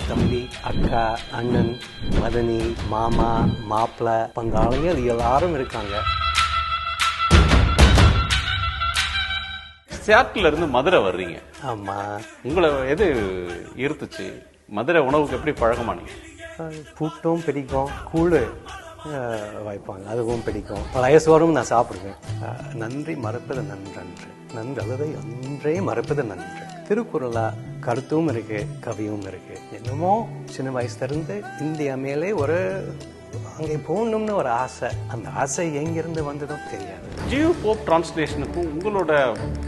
தம்பி, அக்கா, அண்ணன், மதனி, மாமா, மாப்பிள்ளை, பங்காளிகள் எல்லாரும் இருக்காங்க. சியாட்டில் இருந்து மதுரை வர்றீங்க. ஆமா. உங்களை எது ஈர்த்துச்சு? மதுரை உணவுக்கு எப்படி பழக்கமானீங்க? கூட்டம் பிடிக்கும், கூழ் வைப்பாங்க, அதுவும் பிடிக்கும். பழைய சோறும் நான் சாப்பிடுவேன். நன்றி மறப்பது நன்றன்று, நன்றதை அன்றே மறப்பது நன்று. திருக்குறளா கருத்தும் இருக்கு, கவியும் இருக்கு. என்னமோ சின்ன வயசுல இருந்து இந்தியா மேலே ஒரு அங்கே போகணும்னு ஒரு ஆசை. அந்த ஆசை எங்கிருந்து வந்ததோ தெரியாது. ஜியோ போப் டிரான்ஸ்லேஷனுக்கும் உங்களோட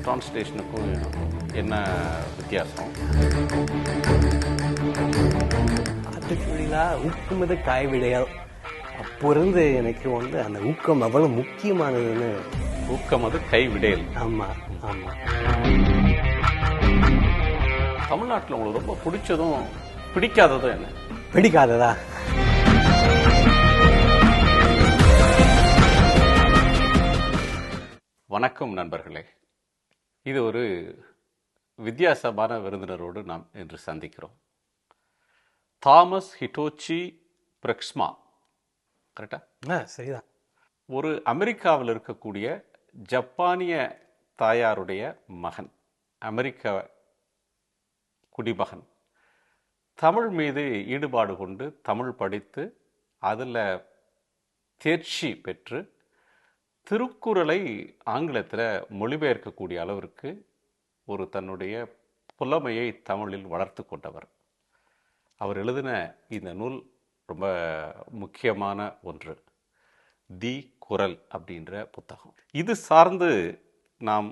டிரான்ஸ்லேஷனுக்கும் என்ன வித்தியாசம்? ஆட்டுக்குழிலா ஊக்கமது காய்விடையால் அப்போ இருந்து எனக்கு அந்த ஊக்கம் அவ்வளவு முக்கியமானதுன்னு. ஊக்கம் அது கைவிடையல். ஆமா ஆமா. தமிழ்நாட்டில் உங்களுக்கு ரொம்ப பிடிச்சதும் பிடிக்காததும் என்ன? பிடிக்காததா? வணக்கம் நண்பர்களே, இது ஒரு வித்தியாசமான விருந்தினரோடு நாம் இன்று சந்திக்கிறோம். தாமஸ் ஹிட்டோச்சி பிரிக்ஸ்மா, கரெக்டா? சரிதான். ஒரு அமெரிக்காவில் இருக்கக்கூடிய ஜப்பானிய தாயாருடைய மகன், அமெரிக்க குடிமகன். தமிழ் மீது ஈடுபாடு கொண்டு தமிழ் படித்து அதில் தேர்ச்சி பெற்று திருக்குறளை ஆங்கிலத்தில் மொழிபெயர்க்கக்கூடிய அளவிற்கு ஒரு தன்னுடைய புலமையை தமிழில் வளர்த்து கொண்டவர். அவர் எழுதின இந்த நூல் ரொம்ப முக்கியமான ஒன்று, தி குறள் அப்படின்ற புத்தகம். இது சார்ந்து நாம்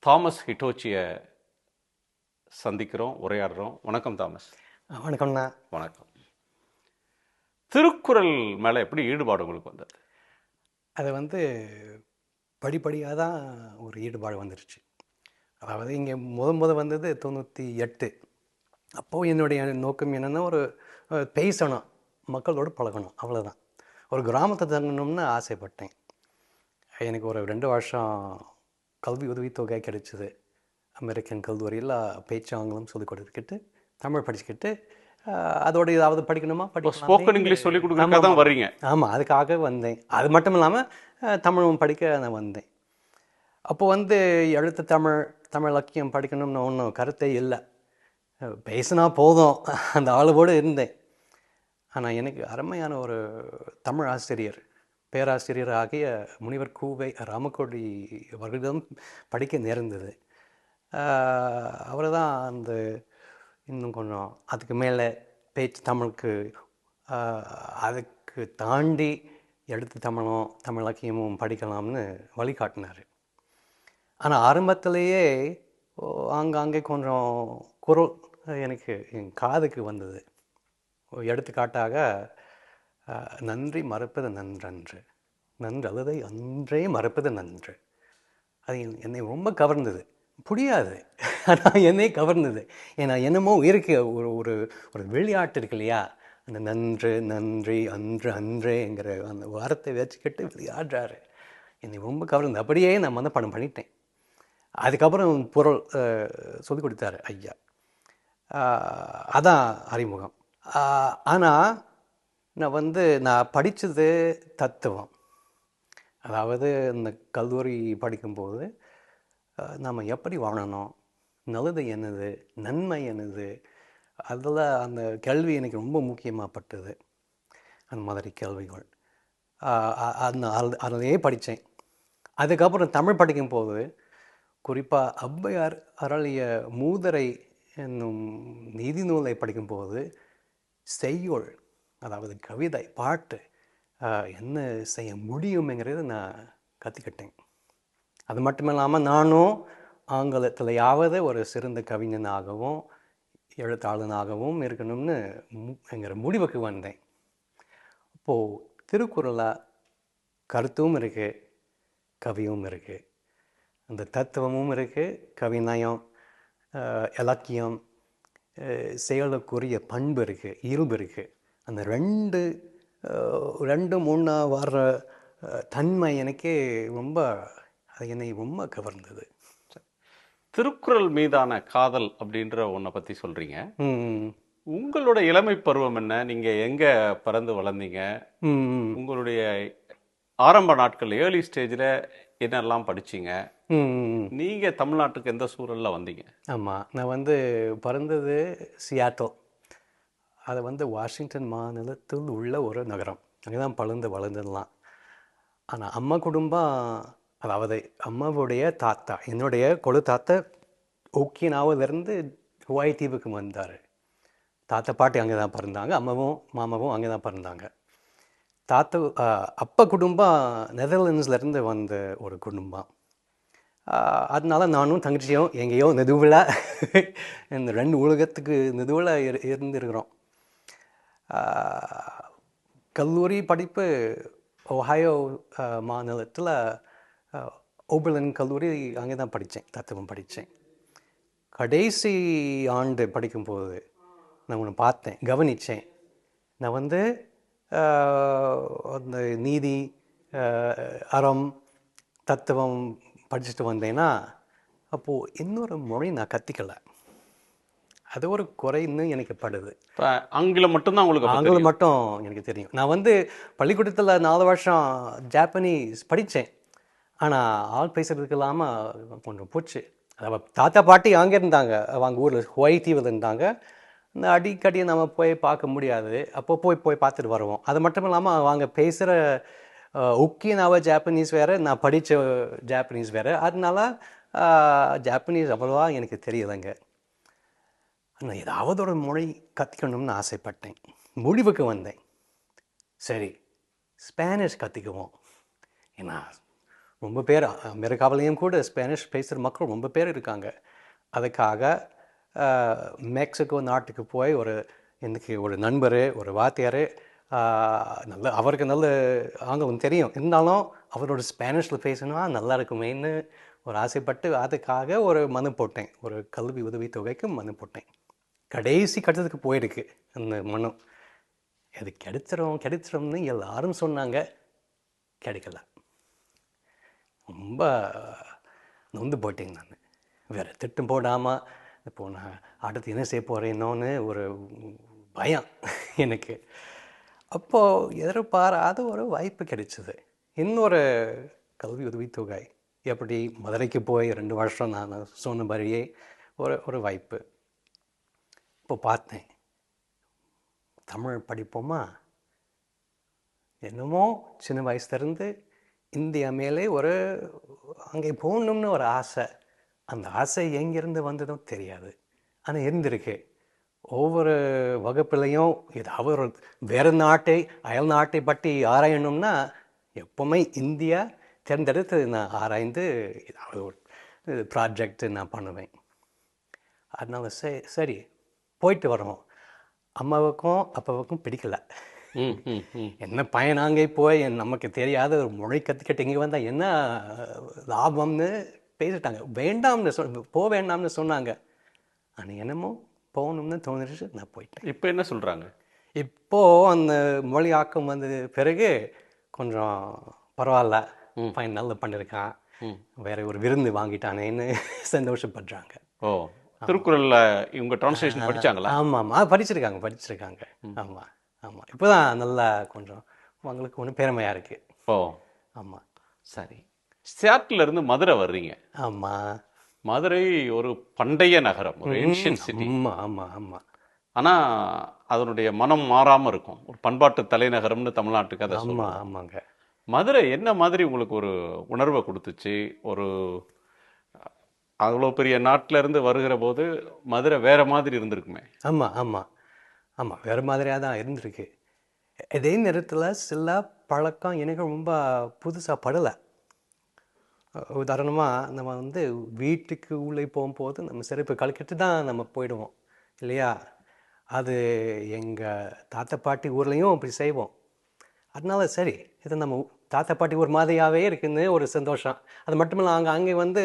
தாமஸ் ஹிட்டோச்சியை சந்திக்கிறோம், உரையாடுறோம். வணக்கம் தாமஸ். வணக்கம்ண்ணா. வணக்கம். திருக்குறள் மேலே எப்படி ஈடுபாடு உங்களுக்கு வந்தது? அது படிப்படியாக தான் ஒரு ஈடுபாடு வந்துருச்சு. அதாவது இங்கே முத வந்தது 98. அப்போது என்னுடைய நோக்கம் என்னென்னா, ஒரு பேசணும், மக்களோடு பழகணும், அவ்வளோதான். ஒரு கிராமத்தை தங்கணும்னு ஆசைப்பட்டேன். எனக்கு ஒரு 2 வருஷம் கல்வி உதவித்தொகை கிடைச்சிது. அமெரிக்கன் கல்லூரியில் பேச்சு ஆங்கிலம் சொல்லிக் கொடுத்துக்கிட்டு தமிழ் படிச்சுக்கிட்டு அதோட ஏதாவது படிக்கணுமா, ஸ்போக்கன் இங்கிலீஷ் சொல்லிக் கொடுக்க தான் வர்றீங்க? ஆமாம், அதுக்காக வந்தேன். அது மட்டும் இல்லாமல் தமிழும் படிக்க நான் வந்தேன். அப்போ எழுத்து தமிழ் இலக்கியம் படிக்கணும்னு ஒன்றும் கருத்தே இல்லை. பேசினா போதும், அந்த ஆளுவோடு இருந்தேன். ஆனால் எனக்கு அருமையான ஒரு தமிழ் ஆசிரியர், பேராசிரியர் ஆகிய முனிவர் கூவை ராமக்கோடி அவர்களிடம் படிக்க நேர்ந்தது. அவர் தான் இன்னும் கொஞ்சம் அதுக்கு மேலே பேச்சு தமிழுக்கு அதுக்கு தாண்டி எழுத்து தமிழும் தமிழ் இலக்கியமும் படிக்கலாம்னு வழிகாட்டினார். ஆனால் ஆரம்பத்திலேயே ஆங்காங்கே கொஞ்சம் குரல் எனக்கு என் காதுக்கு வந்தது. எடுத்துக்காட்டாக, நன்றி மறப்பது நன்றன்று, நன்றதை அன்றே மறப்பது நன்று. அது என்னை ரொம்ப கவர்ந்தது. புரியாது, ஆனால் என்னை கவர்ந்தது. ஏன்னா என்னமோ இருக்கு, ஒரு ஒரு ஒரு விளையாட்டு இருக்கு இல்லையா, அந்த நன்று நன்றி அன்று அன்றேங்கிற அந்த வாரத்தை வச்சுக்கிட்டு விளையாடுறாரு. என்னை ரொம்ப கவர்ந்தது. அப்படியே நான் மனப்பாடம் பண்ணிட்டேன். அதுக்கப்புறம் பொருள் சொல்லிக் கொடுத்தாரு ஐயா. அதான் அறிமுகம். ஆனால் நான் படித்தது தத்துவம். அதாவது இந்த கல்லூரி படிக்கும்போது நாம் எப்படி வாழணும், நல்லது என்னது, நன்மை என்னது, அதில் அந்த கேள்வி எனக்கு ரொம்ப முக்கியமாகப்பட்டது. அந்த மாதிரி கேள்விகள் அதிலேயே படித்தேன். அதுக்கப்புறம் தமிழ் படிக்கும்போது குறிப்பாக ஔவையார் அருளிய மூதுரை என்னும் நீதி நூலை படிக்கும்போது செய்யுள், அதாவது கவிதை, பாட்டு என்ன செய்ய முடியுங்கிறது நான் கற்றுக்கிட்டேன். அது மட்டும் இல்லாமல் நானும் ஆங்கிலத்திலையாவது ஒரு சிறந்த கவிஞனாகவும் எழுத்தாளனாகவும் இருக்கணும்னு என்கிற முடிவுக்கு வந்தேன். அப்போது திருக்குறளாக கருத்தும் இருக்குது, கவியும் இருக்குது, அந்த தத்துவமும் இருக்குது, கவிநயம், இலக்கியம், செயலுக்குரிய பண்பு இருக்குது, இயல்பு இருக்குது. அந்த ரெண்டும் ஒன்றா வர்ற தன்மை எனக்கு என்னை ரொம்ப கவர்ந்தது. திருக்குறள் மீதான காதல் அப்படின்ற ஒன்றை பற்றி சொல்கிறீங்க. ம் உங்களோட இளமை பருவம் என்ன? நீங்கள் எங்கே பிறந்து வளர்ந்தீங்க? ம் உங்களுடைய ஆரம்ப நாட்கள் ஏர்லி ஸ்டேஜில் என்னெல்லாம் படிச்சீங்க? ம் நீங்கள் தமிழ்நாட்டுக்கு எந்த சூழலில் வந்தீங்க? ஆமாம், நான் வந்து பிறந்தது சியாட்டல். அது வந்து வாஷிங்டன் மாநிலத்தில் உள்ள ஒரு நகரம். அங்கே தான் பழுந்து வளர்ந்துடலாம். ஆனால் அம்மா குடும்பம், அதாவது அம்மாவுடைய தாத்தா, என்னுடைய கொழு தாத்தா ஒக்கினாவிலிருந்து ஹுவாய் தீவுக்கு வந்தார். தாத்தா பாட்டி அங்கே தான் பிறந்தாங்க, அம்மாவும் மாமாவும் அங்கே தான் பிறந்தாங்க. தாத்தா அப்பா குடும்பம் நெதர்லாண்ட்ஸ்லேருந்து வந்த ஒரு குடும்பம். அதனால நானும் தங்கச்சியும் எங்கேயோ நெதுவில் இந்த ரெண்டு உலகத்துக்கு நெதுவில் இருந்திருக்கிறோம். கல்லூரி படிப்பு ஒஹாயோ மாநிலத்தில் ஓபர்லின் கல்லூரி, அங்கே தான் படித்தேன், தத்துவம் படித்தேன். கடைசி ஆண்டு படிக்கும்போது நான் ஒன்று பார்த்தேன், கவனித்தேன். நான் வந்து அந்த நீதி, அறம், தத்துவம் படிச்சுட்டு வந்தேன்னா, அப்போது இன்னொரு மொழி நான் கற்றுக்கலை. அது ஒரு குறைன்னு எனக்கு படுது. இப்போ ஆங்கிலம் மட்டும்தான் உங்களுக்கு அப்ப ஆங்கிலம் மட்டும் எனக்கு தெரியும். நான் வந்து பள்ளிக்கூடத்தில் 4 வருஷம் ஜாப்பனீஸ் படித்தேன். ஆனால் ஆள் பேசுகிறதுக்கு இல்லாமல் கொஞ்சம் போச்சு. அதாவது தாத்தா பாட்டி அங்கே இருந்தாங்க, அவங்க ஊரில் ஹுவாய் தீவில் இருந்தாங்க. இந்த அடிக்கடி நம்ம போய் பார்க்க முடியாது, அப்போ போய் பார்த்துட்டு வருவோம். அது மட்டும் இல்லாமல் அவங்க பேசுகிற ஒக்கினாவா ஜாப்பனீஸ் வேறு, நான் படித்த ஜாப்பனீஸ் வேறு. அதனால ஜாப்பனீஸ் அவ்வளோவா எனக்கு தெரியலைங்க. நான் ஏதாவது ஒரு மொழி கற்றுக்கணும்னு ஆசைப்பட்டேன். முடிவுக்கு வந்தேன், சரி ஸ்பானிஷ் கற்றுக்குவோம். ஏன்னா ரொம்ப பேர் அமெரிக்காவிலையும் கூட ஸ்பானிஷ் பேசுகிற மக்கள் ரொம்ப பேர் இருக்காங்க. அதுக்காக மெக்சிகோ நாட்டுக்கு போய் எனக்கு ஒரு நண்பர், ஒரு வாத்தியார், அவருக்கு நல்ல ஆங்கிலம் தெரியும், இருந்தாலும் அவரோட ஸ்பானிஷில் பேசணும்னா நல்லா இருக்குமேன்னு ஒரு ஆசைப்பட்டு அதுக்காக ஒரு மனு போட்டேன், ஒரு கல்வி உதவித்தொகைக்கு மனு போட்டேன். கடைசி கட்டத்துக்கு போயிருக்கு அந்த மனு. அது கிடைச்சிரும்னு எல்லாரும் சொன்னாங்க, கிடைக்கல. ரொம்ப நொந்து போயிட்டேங்க நான். வேறு திட்டம் போடாமல் இப்போ நான் அடுத்து என்ன செய்ய போகிறேன்னோன்னு ஒரு பயம் எனக்கு. அப்போது எதிர்பாராத ஒரு வாய்ப்பு கிடைச்சிது, இன்னொரு கல்வி உதவித்தொகை. எப்படி மதுரைக்கு போய் 2 வருஷம் நான் சொன்ன மாதிரியே ஒரு வாய்ப்பு. இப்போ பார்த்தேன், தமிழ் படிப்போமா? என்னமோ சின்ன வயசுலேருந்து இந்தியா மேலே அங்கே போகணும்னு ஒரு ஆசை. அந்த ஆசை எங்கேருந்து வந்ததும் தெரியாது, ஆனால் இருந்திருக்கு. ஒவ்வொரு வகுப்புலையும் ஏதாவது ஒரு வேறு அயல் நாட்டை பற்றி ஆராயணும்னா எப்போவுமே இந்தியா தேர்ந்தெடுத்து நான் ஆராய்ந்து ஏதாவது ஒரு ப்ராஜெக்ட் நான் பண்ணுவேன். அதனால சரி போயிட்டு வரோம். அம்மாவுக்கும் அப்பாவுக்கும் பிடிக்கல. என்ன பையன் அங்கே போய் நமக்கு தெரியாத ஒரு மொழி கற்றுக்கிட்டு இங்கே வந்தால் என்ன லாபம்னு பேசிட்டாங்க. வேண்டாம்னு சொன்னாங்க. ஆனால் என்னமோ போகணும்னு தோணுச்சு, நான் போயிட்டேன். இப்போ என்ன சொல்கிறாங்க? இப்போது அந்த மொழி ஆக்கம் வந்த பிறகு கொஞ்சம் பரவாயில்ல, பையன் நல்லா பண்ணியிருக்கான், வேற ஒரு விருந்து வாங்கிட்டானேன்னு சந்தோஷப்படுறாங்க. ஓ, திருக்குறளில் இவங்க டிரான்ஸ்லேஷன் படித்தாங்களா? ஆமாம், படிச்சிருக்காங்க. ஆமாம் ஆமாம், இப்போ தான் நல்லா கொஞ்சம் அவங்களுக்கு ஒன்றும் பெருமையாக இருக்குது. ஓ ஆமாம். சரி, சியாட்டிலிருந்து மதுரை வர்றீங்க. ஆமாம். மதுரை ஒரு பண்டைய நகரம், ஒரு ஏன்ஷியன்ட் சிட்டி. ஆமாம் ஆமாம் ஆமாம். ஆனால் அதனுடைய மனம் மாறாமல் இருக்கும், ஒரு பண்பாட்டு தலைநகரம்னு தமிழ்நாட்டுக்கு அதை ஆமாம் ஆமாங்க. மதுரை என்ன மாதிரி உங்களுக்கு ஒரு உணர்வை கொடுத்துச்சு? அவ்வளோ பெரிய நாட்டில் இருந்து வருகிற போது மதுரை வேற மாதிரி இருந்திருக்குமே. ஆமாம் ஆமாம் ஆமாம், வேறு மாதிரியாக தான் இருந்திருக்கு. இதே நேரத்தில் சில பழக்கம் எனக்கு ரொம்ப புதுசாக படலை. உதாரணமாக நம்ம வந்து வீட்டுக்கு உள்ளே போகும்போது நம்ம செருப்பு கழக்கிட்டு தான் நம்ம போயிடுவோம் இல்லையா? அது எங்கள் தாத்தா பாட்டி ஊர்லேயும் அப்படி செய்வோம். அதனால சரி, இது நம்ம தாத்தா பாட்டி ஊர் மாதிரியாகவே இருக்குன்னு ஒரு சந்தோஷம். அது மட்டும் இல்லை, அங்கே வந்து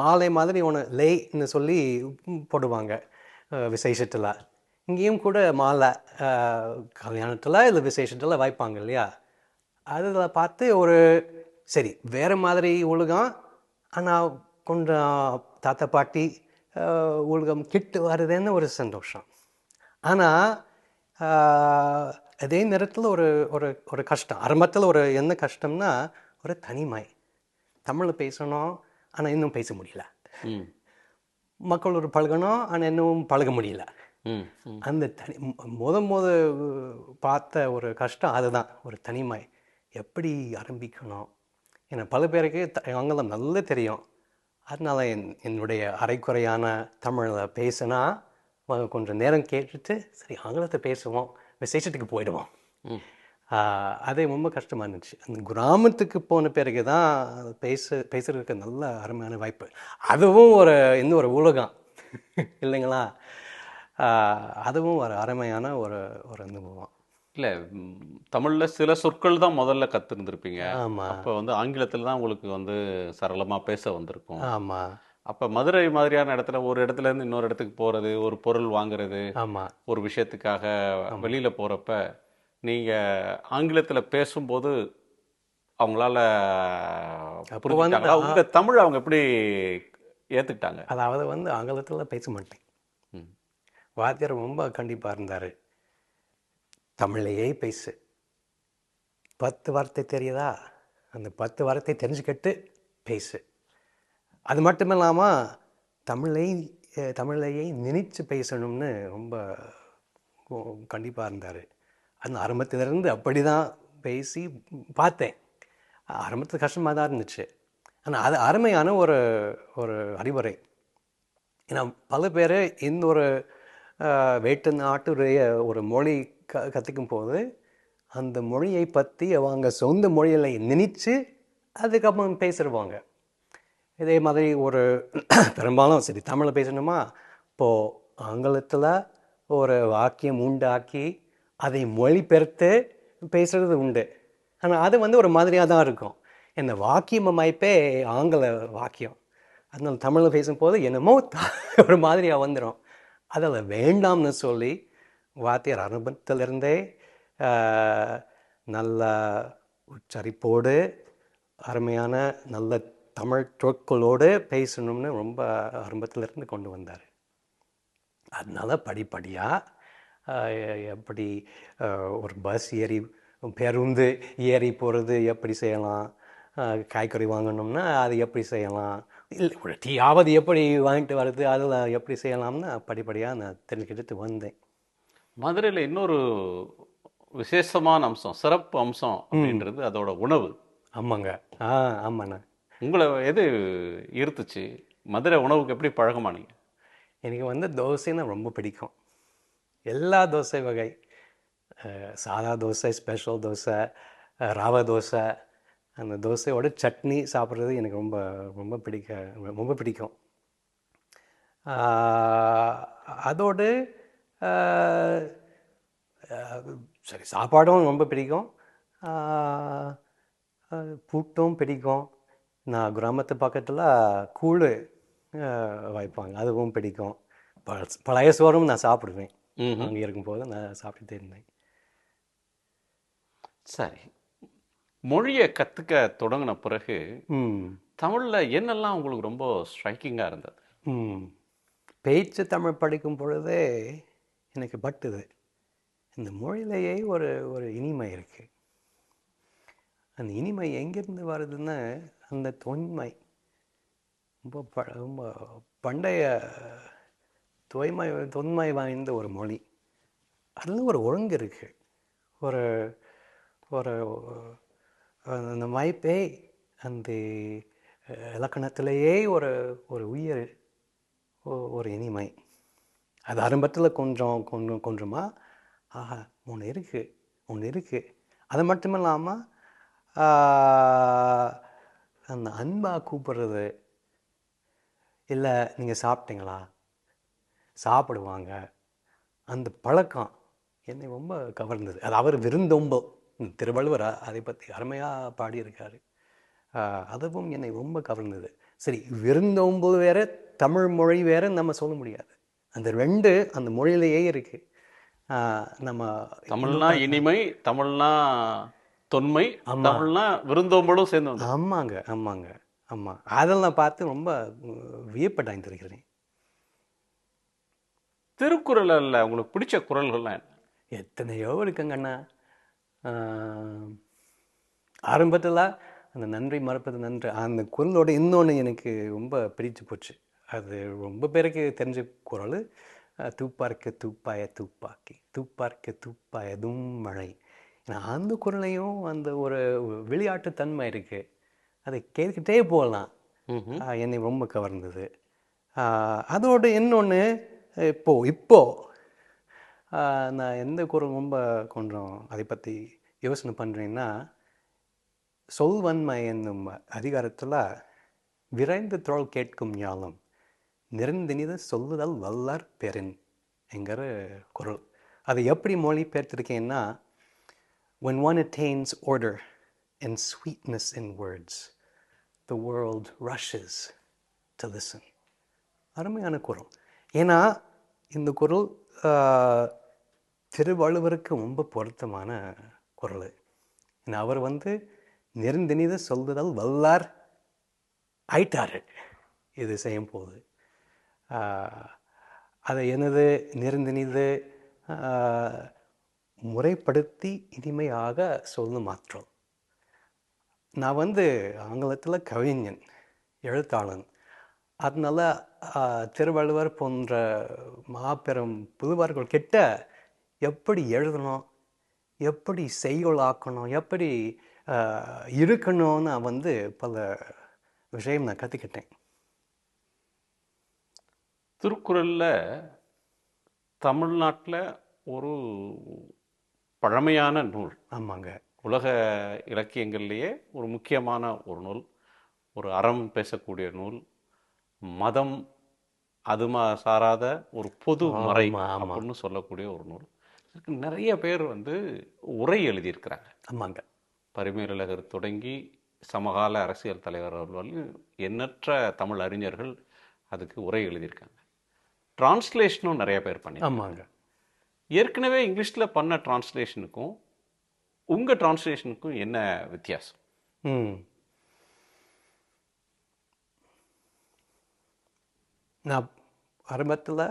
மாலை மாதிரி ஒன்று லேன்னு சொல்லி போடுவாங்க விசேஷத்தில். இங்கேயும் கூட மாலை கல்யாணத்தில் இல்லை விசேஷத்தில் வைப்பாங்க இல்லையா? அதில் பார்த்து சரி வேறு மாதிரி உலகம், ஆனால் கொஞ்சம் தாத்தா பாட்டி உலகம் கிட்டு வருதுன்னு ஒரு சந்தோஷம். ஆனால் அதே நேரத்தில் ஒரு ஒரு ஒரு கஷ்டம். ஆரம்பத்தில் ஒரு என்ன கஷ்டம்னா ஒரு தனிமை. தமிழில் பேசணும் ஆனால் இன்னும் பேச முடியல. மக்களோட பழகணும் ஆனால் இன்னும் பழக முடியல. அந்த முத பார்த்த ஒரு கஷ்டம் அதுதான், ஒரு தனிமை. எப்படி ஆரம்பிக்கணும்? ஏன்னா பல பேருக்கு ஆங்கிலம் நல்லா தெரியும். அதனால என்னுடைய அரைக்குறையான தமிழில் பேசினா கொஞ்சம் நேரம் கேட்டுட்டு சரி ஆங்கிலத்தை பேசுவோம், விசேஷத்துக்கு போயிடுவோம். அதே ரொம்ப கஷ்டமாக இருந்துச்சு. அந்த கிராமத்துக்கு போன பிறகு தான் பேசுறதுக்கு நல்ல அருமையான வாய்ப்பு. அதுவும் இன்னும் ஒரு உலகம் இல்லைங்களா? அதுவும் ஒரு அருமையான ஒரு அனுபவம். இல்லை, தமிழில் சில சொற்கள் தான் முதல்ல கற்றுருந்துருப்பீங்க. ஆமாம். அப்போ ஆங்கிலத்தில் தான் உங்களுக்கு சரளமாக பேச வந்திருக்கும். ஆமாம். அப்போ மதுரை மாதிரியான இடத்துல ஒரு இடத்துலேருந்து இன்னொரு இடத்துக்கு போகிறது, ஒரு பொருள் வாங்குறது, ஆமாம், ஒரு விஷயத்துக்காக வெளியில் போகிறப்ப நீங்கள் ஆங்கிலத்தில் பேசும்போது அவங்களால புரிஞ்சுக்கிட்டாங்களா? உங்கள் தமிழ் அவங்க எப்படி ஏற்றுக்கிட்டாங்க? அதாவது ஆங்கிலத்தில் பேச மாட்டேன். வாத்தியார் ரொம்ப கண்டிப்பாக இருந்தார். தமிழையே பேசு, 10 வார்த்தை தெரியுதா, அந்த 10 வார்த்தை தெரிஞ்சுக்கிட்டு பேசு. அது மட்டும் இல்லாமல் தமிழையே நினைச்சு பேசணும்னு ரொம்ப கண்டிப்பாக இருந்தார். அந்த ஆரம்பத்திலிருந்து அப்படி தான் பேசி பார்த்தேன். ஆரம்பத்தில் கஷ்டமாக தான் இருந்துச்சு, ஆனால் அது அருமையான ஒரு ஒரு அறிவுரை. ஏன்னா பல பேர் இன்னொரு வேட்டு நாட்டுடைய ஒரு மொழி கற்றுக்கும் போது அந்த மொழியை பற்றி அவங்க சொந்த மொழியில் நினைச்சு அதுக்கப்புறம் பேசுடுவாங்க. இதே மாதிரி ஒரு பெரும்பாலும் சரி தமிழில் பேசணுமா, இப்போது ஆங்கிலத்தில் ஒரு வாக்கியம் உண்டாக்கி அதை மொழிபெயர்த்து பேசுகிறது உண்டு. ஆனால் அது ஒரு மாதிரியாக தான் இருக்கும். இந்த வாக்கியம் அமைப்பே ஆங்கில வாக்கியம். அதனால தமிழில் பேசும்போது என்னமோ ஒரு மாதிரியாக வந்துடும். அதில் வேண்டாம்னு சொல்லி வாத்தியார் ஆரம்பத்திலிருந்தே நல்ல உச்சரிப்போடு அருமையான நல்ல தமிழ் சொற்களோடு பேசணும்னு ரொம்ப ஆரம்பத்திலிருந்து கொண்டு வந்தார். அதனால் படிப்படியாக எப்படி ஒரு பஸ் ஏறி பேருந்து ஏறி போகிறது எப்படி செய்யலாம், காய்கறி வாங்கணும்னா அது எப்படி செய்யலாம், இல்லை ஒரு டீயாவது எப்படி வாங்கிட்டு வர்றது, அதில் எப்படி செய்யலாம்னு படிப்படியாக நான் தெரிஞ்சுக்கிட்டு வந்தேன். மதுரையில் இன்னொரு விசேஷமான அம்சம், சிறப்பு அம்சம் அப்படின்றது அதோட உணவு. ஆமாங்க. ஆமாண்ணா. உங்களை எது ஈர்த்துச்சு? மதுரை உணவுக்கு எப்படி பழக்கமானீங்க? எனக்கு தோசைன்னா ரொம்ப பிடிக்கும். எல்லா தோசை வகை, சாதா தோசை, ஸ்பெஷல் தோசை, ரவை தோசை, அந்த தோசையோட சட்னி சாப்பிட்றது எனக்கு ரொம்ப ரொம்ப பிடிக்கும். அதோடு சரி சாப்பாடும் ரொம்ப பிடிக்கும், புட்டும் பிடிக்கும். நான் கிராமத்து பக்கத்தில் கூழ் வைப்பாங்க, அதுவும் பிடிக்கும். பழைய சோறும் நான் சாப்பிடுவேன். அங்கே இருக்கும்போது நான் சாப்பிட்டுட்டே இருந்தேன். சரி, மொழியை கற்றுக்க தொடங்கின பிறகு தமிழில் என்னெல்லாம் உங்களுக்கு ரொம்ப ஸ்ட்ரைக்கிங்காக இருந்தது? பேச்சு தமிழ் படிக்கும் பொழுதே எனக்கு பட்டுது, இந்த மொழியிலேயே ஒரு ஒரு இனிமை இருக்குது. அந்த இனிமை எங்கேருந்து வருதுன்னா அந்த தொன்மை, ரொம்ப பண்டைய தொன்மை வாய்ந்த ஒரு மொழி. அதில் ஒரு ஒழுங்கு இருக்குது, ஒரு ஒரு அந்த வாய்ப்பே அந்த இலக்கணத்திலேயே ஒரு ஒரு உயிர், ஒரு இனிமை. அது ஆரம்பத்தில் கொஞ்சமாக ஆஹா ஒன்று இருக்குது. அது மட்டும் இல்லாமல் அந்த அன்பாக கூப்பிடுறது, இல்லை நீங்கள் சாப்பிட்டீங்களா, சாப்பிடுவாங்க, அந்த பழக்கம் என்னை ரொம்ப கவர்ந்தது. அது அவர் விருந்தோம்பல், திருவள்ளுவர் அதை பற்றி அருமையாக பாடியிருக்காரு. அதுவும் என்னை ரொம்ப கவர்ந்தது. சரி, விருந்தோம்பல் வேறு, தமிழ் மொழி வேறு நம்ம சொல்ல முடியாது. அந்த ரெண்டு அந்த மொழியிலேயே இருக்குது. நம்ம தமிழ்னா இனிமை, தமிழ்னா தொன்மை, தமிழ்னா விருந்தோம்பலும் சேர்ந்து. ஆமாங்க. ஆமாம், அதெல்லாம் பார்த்து ரொம்ப வியப்படைந்திருக்கிறேன். திருக்குறளில் உங்களுக்கு பிடிச்ச குறள்கள்லாம் என்ன? எத்தனையோ இருக்குங்கண்ணா. ஆரம்பத்தில் அந்த நன்றி மறப்பது நன்று அந்த குரலோட இன்னொன்று எனக்கு ரொம்ப பிடிச்சு போச்சு. அது ரொம்ப பேருக்கு தெரிஞ்ச குரல். தூப்பார்க்க தூப்பாய தூப்பாக்கி தூப்பார்க்க தூப்பாயதும் மழை. அந்த குரலையும் அந்த ஒரு விளையாட்டுத்தன்மை இருக்குது, அதை கேட்டுக்கிட்டே போகலாம். என்னை ரொம்ப கவர்ந்தது. அதோட இன்னொன்று, இப்போ நான் எந்த குரல் ரொம்ப கொஞ்சம் அதை பற்றி யோசனை பண்ணுறேன்னா, சொல்வன்மை என்னும் அதிகாரத்தில் விரைந்து தோள் கேட்கும் ஞானம் நிறைந்தினித சொல்லுதல் வல்லார் பெறின் என்கிற குரல். அதை எப்படி மொழிபெயர்த்திருக்கேன்னா, when one attains order and sweetness in words, the world rushes to listen. அருமையான குரல். ஏன்னா இந்த குரல் திருவள்ளுவருக்கு ரொம்ப பொருத்தமான குரல். அவர் நெருந்தினித சொல்லுதல் வல்லார் ஆயிட்டாரு இது செய்யும் போது. அதை எனது நெருந்தினிது முறைப்படுத்தி இனிமையாக சொல்லும் ஆற்றல். நான் ஆங்கிலத்தில் கவிஞன், எழுத்தாளன். அதனால திருவள்ளுவர் போன்ற மாபெரும் புதுவார்கள் கிட்ட எப்படி எழுதணும், எப்படி செய்யுள் ஆக்கணும், எப்படி இருக்கணும்னு பல விஷயம் நான் கற்றுக்கிட்டேன். திருக்குறளில் தமிழ்நாட்டில் ஒரு பழமையான நூல். ஆமாங்க. உலக இலக்கியங்கள்லேயே ஒரு முக்கியமான ஒரு நூல், ஒரு அறம் பேசக்கூடிய நூல், மதம் அது சாராத ஒரு பொது மறை அப்படின்னு சொல்லக்கூடிய ஒரு நூல். நிறைய பேர் உரை எழுதியிருக்கிறாங்க. ஆமாங்க. பரிமேலழகர் தொடங்கி சமகால அரசியல் தலைவர்கள் எண்ணற்ற தமிழ் அறிஞர்கள் அதுக்கு உரை எழுதியிருக்காங்க. டிரான்ஸ்லேஷனும் நிறைய பேர் பண்ணி. ஆமாங்க. ஏற்கனவே இங்கிலீஷில் பண்ண டிரான்ஸ்லேஷனுக்கும் உங்கள் டிரான்ஸ்லேஷனுக்கும் என்ன வித்தியாசம்? நான் ஆரம்பத்தில்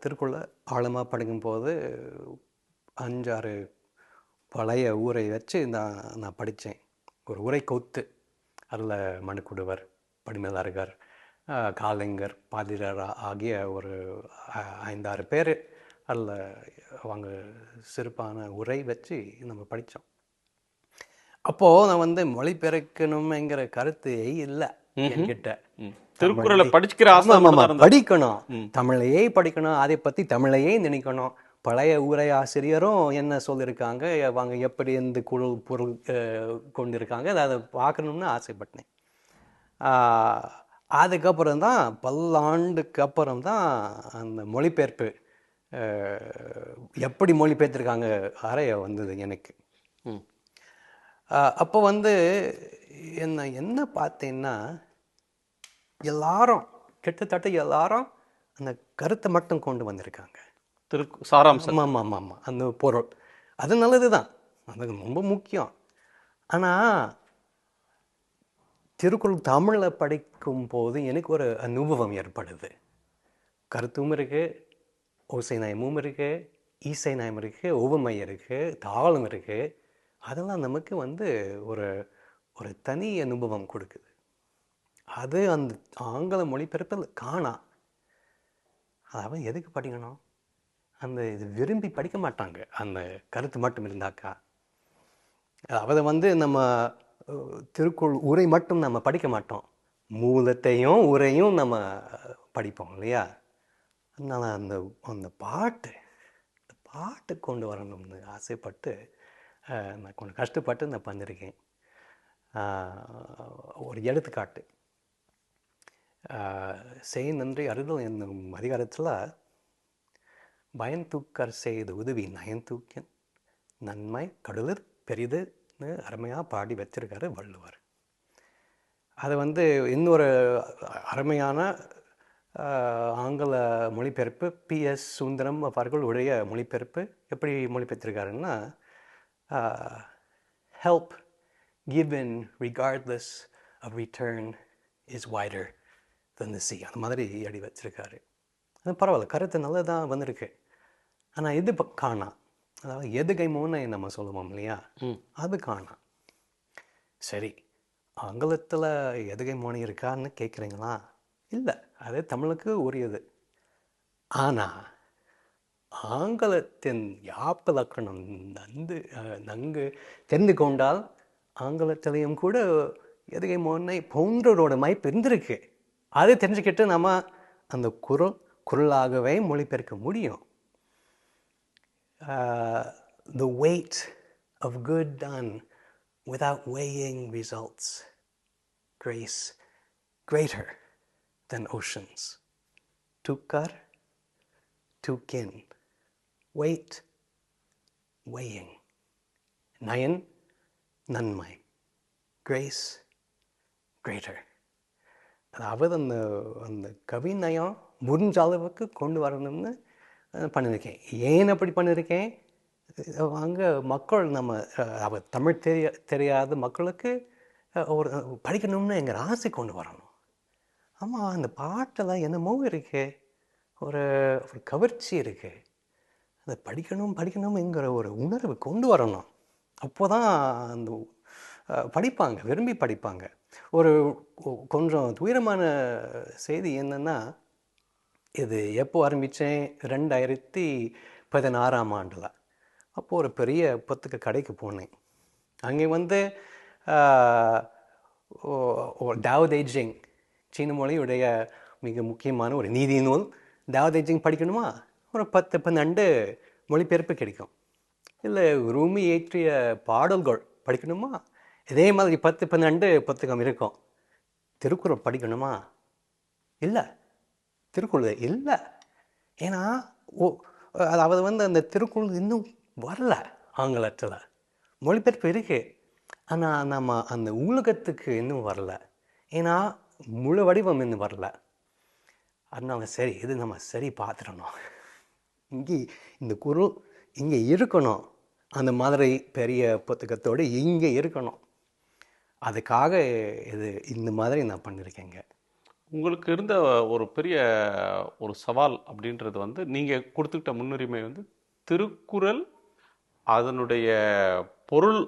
திருக்குறளை ஆழமாக படிக்கும்போது 5-6 பழைய ஊரை வச்சு நான் படித்தேன். ஒரு உரை கொத்து. அதில் மணிக்குடுவர், பரிமேலழகர், காலிங்கர், பாதிரர் ஆகிய ஒரு 5-6 பேர் அதில் அவங்க சிறப்பான உரை வச்சு நம்ம படித்தோம். அப்போது நான் மொழிபெயர்க்கணுங்கிற கருத்து இல்லை என்கிட்ட. திருக்குறளை படிக்கிற படிக்கணும், தமிழையே படிக்கணும், அதை பற்றி தமிழையே நினைக்கணும். பழைய உரை ஆசிரியரும் என்ன சொல்லியிருக்காங்க, அவங்க எப்படி எந்த பொருள் கொண்டிருக்காங்க, அதை பார்க்கணும்னு ஆசைப்பட்டேன். அதுக்கப்புறம் தான் பல்லாண்டுக்கு அப்புறம் தான் அந்த மொழிபெயர்ப்பு எப்படி மொழிபெயர்த்திருக்காங்க அறைய வந்தது எனக்கு. அப்போ என்ன பார்த்தேன்னா, எல்லாரும் கிட்டத்தட்ட எல்லாரும் அந்த கருத்தை மட்டும் கொண்டு வந்திருக்காங்க. சாராம்சம். ஆமாம் ஆமாம் ஆமாம், அந்த பொருள் அது நல்லது தான், அது ரொம்ப முக்கியம். ஆனால் திருக்குறள் தமிழில் படிக்கும் போது எனக்கு ஒரு அனுபவம் ஏற்படுது. கருத்தும் இருக்குது, ஓசை நயமும் இருக்குது, ஈசை நயம் இருக்குது, ஒவ்வொமை இருக்குது, தாளம் இருக்குது. அதெல்லாம் நமக்கு ஒரு ஒரு தனி அனுபவம் கொடுக்குது. அது அந்த ஆங்கில மொழிபெயர்ப்பில் காணா. அதாவது எதுக்கு படிக்கணும்? அந்த இது விரும்பி படிக்க மாட்டாங்க, அந்த கருத்து மட்டும் இருந்தாக்கா. அதை நம்ம திருக்குறள் உரை மட்டும் நம்ம படிக்க மாட்டோம், மூலத்தையும் உரையும் நம்ம படிப்போம் இல்லையா? அதனால் அந்த அந்த பாட்டு கொண்டு வரணும்னு ஆசைப்பட்டு நான் கொஞ்சம் கஷ்டப்பட்டு நான் பண்ணியிருக்கேன். ஒரு எடுத்துக்காட்டு, செய் நன்றி அறிதல் என்னும் அதிகாரத்தில் பயன்தூக்கர் செய்து உதவி நயன்தூக்கின் நன்மை கடலிற் பெரிதுன்னு அருமையாக பாடி வச்சிருக்காரு வள்ளுவர். அதை இன்னொரு அருமையான ஆங்கில மொழிபெயர்ப்பு P.S. சுந்தரம் அவர்களுடைய மொழிபெயர்ப்பு எப்படி மொழிபெயர்த்திருக்காருன்னா, help given regardless a return is wider than the sea. அந்த மாதிரி எழுதி வச்சிருக்காரு. அது பரவாயில்ல, கருத்து நல்லதாக வந்திருக்கு. ஆனால் இது காணா, அதாவது எதுகை மோனை நம்ம சொல்லுவோம் இல்லையா, அது காணா. சரி, ஆங்கிலத்தில் எதுகை மோனை இருக்கான்னு கேட்குறீங்களா? இல்லை, அது தமிழுக்கு உரியது. ஆனால் ஆங்கிலத்தின் யாப்பிலக்கணம் நன்கு தெரிந்து கொண்டால் ஆங்கிலத்திலையும் கூட எதுகை மோனை போன்றோட மைப்பு இருந்திருக்கு. அதை தெரிஞ்சுக்கிட்டு நம்ம அந்த குரலாகவே மொழிபெயர்க்க முடியும். The weight of good done without weighing results, grace greater than oceans. Tukar, tukin, weight, weighing. Nayan, nanmai, grace greater. அதாவது அந்த அந்த கவிநயம் முடிஞ்ச அளவுக்கு கொண்டு வரணும்னு பண்ணியிருக்கேன். ஏன் அப்படி பண்ணியிருக்கேன்? அங்கே மக்கள் நம்ம தமிழ் தெரியாத மக்களுக்கு ஒரு படிக்கணும்னு எங்கள் ஆசை கொண்டு வரணும். ஆமாம், அந்த பாட்டெல்லாம் என்னமோ இருக்குது, ஒரு ஒரு கவர்ச்சி இருக்குது. அதை படிக்கணுங்கிற ஒரு உணர்வு கொண்டு வரணும். அப்போ தான் அந்த படிப்பாங்க, விரும்பி படிப்பாங்க. ஒரு கொஞ்சம் துயரமான செய்தி என்னென்னா, இது எப்போ ஆரம்பித்தேன், 2016 அப்போது ஒரு பெரிய புத்தக கடைக்கு போனேன். அங்கே டாவோ தே ஜிங், சீன மொழியுடைய மிக முக்கியமான ஒரு நீதி நூல். டாவோ தே ஜிங் படிக்கணுமா, ஒரு 10-12 மொழிபெயர்ப்பு கிடைக்கும். இல்லை ரூமி ஏற்றிய பாடல்கள் படிக்கணுமா, இதே மாதிரி 10-12 புத்தகம் இருக்கும். திருக்குறள் படிக்கணுமா, இல்லை திருக்குறள் இல்லை. ஏன்னா அதாவது அந்த திருக்குறள் இன்னும் வரல, ஆங்கிலத்தில் மொழிபெயர்ப்பு இருக்குது. ஆனால் நம்ம அந்த ஊலகத்துக்கு இன்னும் வரல, ஏன்னா முழு வடிவம் இன்னும் வரல. அதனால சரி, இது நம்ம சரி பார்த்துடணும், இங்கே இந்த குறள் இங்கே இருக்கணும், அந்த மாதிரி பெரிய புத்தகத்தோடு இங்கே இருக்கணும். அதுக்காக இது இந்த மாதிரி நான் பண்ணியிருக்கேங்க. உங்களுக்கு இருந்த ஒரு பெரிய ஒரு சவால் அப்படின்றது நீங்கள் கொடுத்துக்கிட்ட முன்னுரிமை திருக்குறள் அதனுடைய பொருள்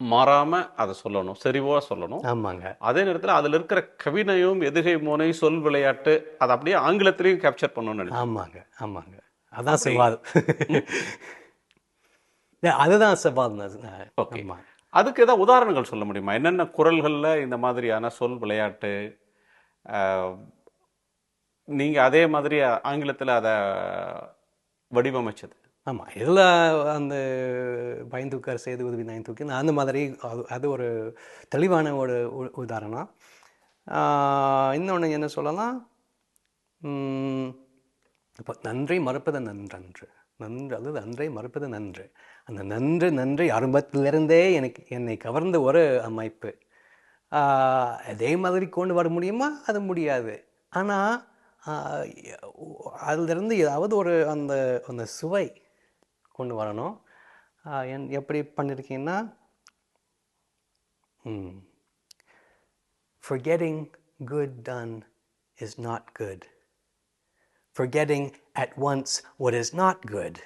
மாறாமல் அதை சொல்லணும், செறிவாக சொல்லணும். ஆமாங்க. அதே நேரத்தில் அதில் இருக்கிற கவினையும் எதுகை மோனை சொல் விளையாட்டு அதை அப்படியே ஆங்கிலத்திலையும் கேப்சர் பண்ணணும்னு நினைக்கிறேன். ஆமாங்க, அதான் சவால். அதுதான் சவால். ஓகே, அதுக்கு ஏதாவது உதாரணங்கள் சொல்ல முடியுமா? என்னென்ன குறள்களில் இந்த மாதிரியான சொல் விளையாட்டு நீங்கள் அதே மாதிரி ஆங்கிலத்தில் அதை வடிவமைச்சது? ஆமாம், இதில் அந்த பயந்துக்கார் செய்து உதவி நான் தூக்கி அந்த மாதிரி அது ஒரு தெளிவான ஒரு உதாரணம். இன்னொன்று என்ன சொல்லலாம், இப்போ நன்றி மறுப்பது நன்றன்று, அல்லது நன்றை மறுப்பது நன்று. அந்த நன்றி ஆரம்பத்திலிருந்தே என்னை கவர்ந்த ஒரு அமைப்பு. அதே மாதிரி கொண்டு வர முடியுமா? அது முடியாது. ஆனால் அதிலிருந்து ஏதாவது ஒரு அந்த அந்த சுவை கொண்டு வரணும். எப்படி பண்ணியிருக்கீங்கன்னா, forgetting good done is not good. Forgetting at once what is not good.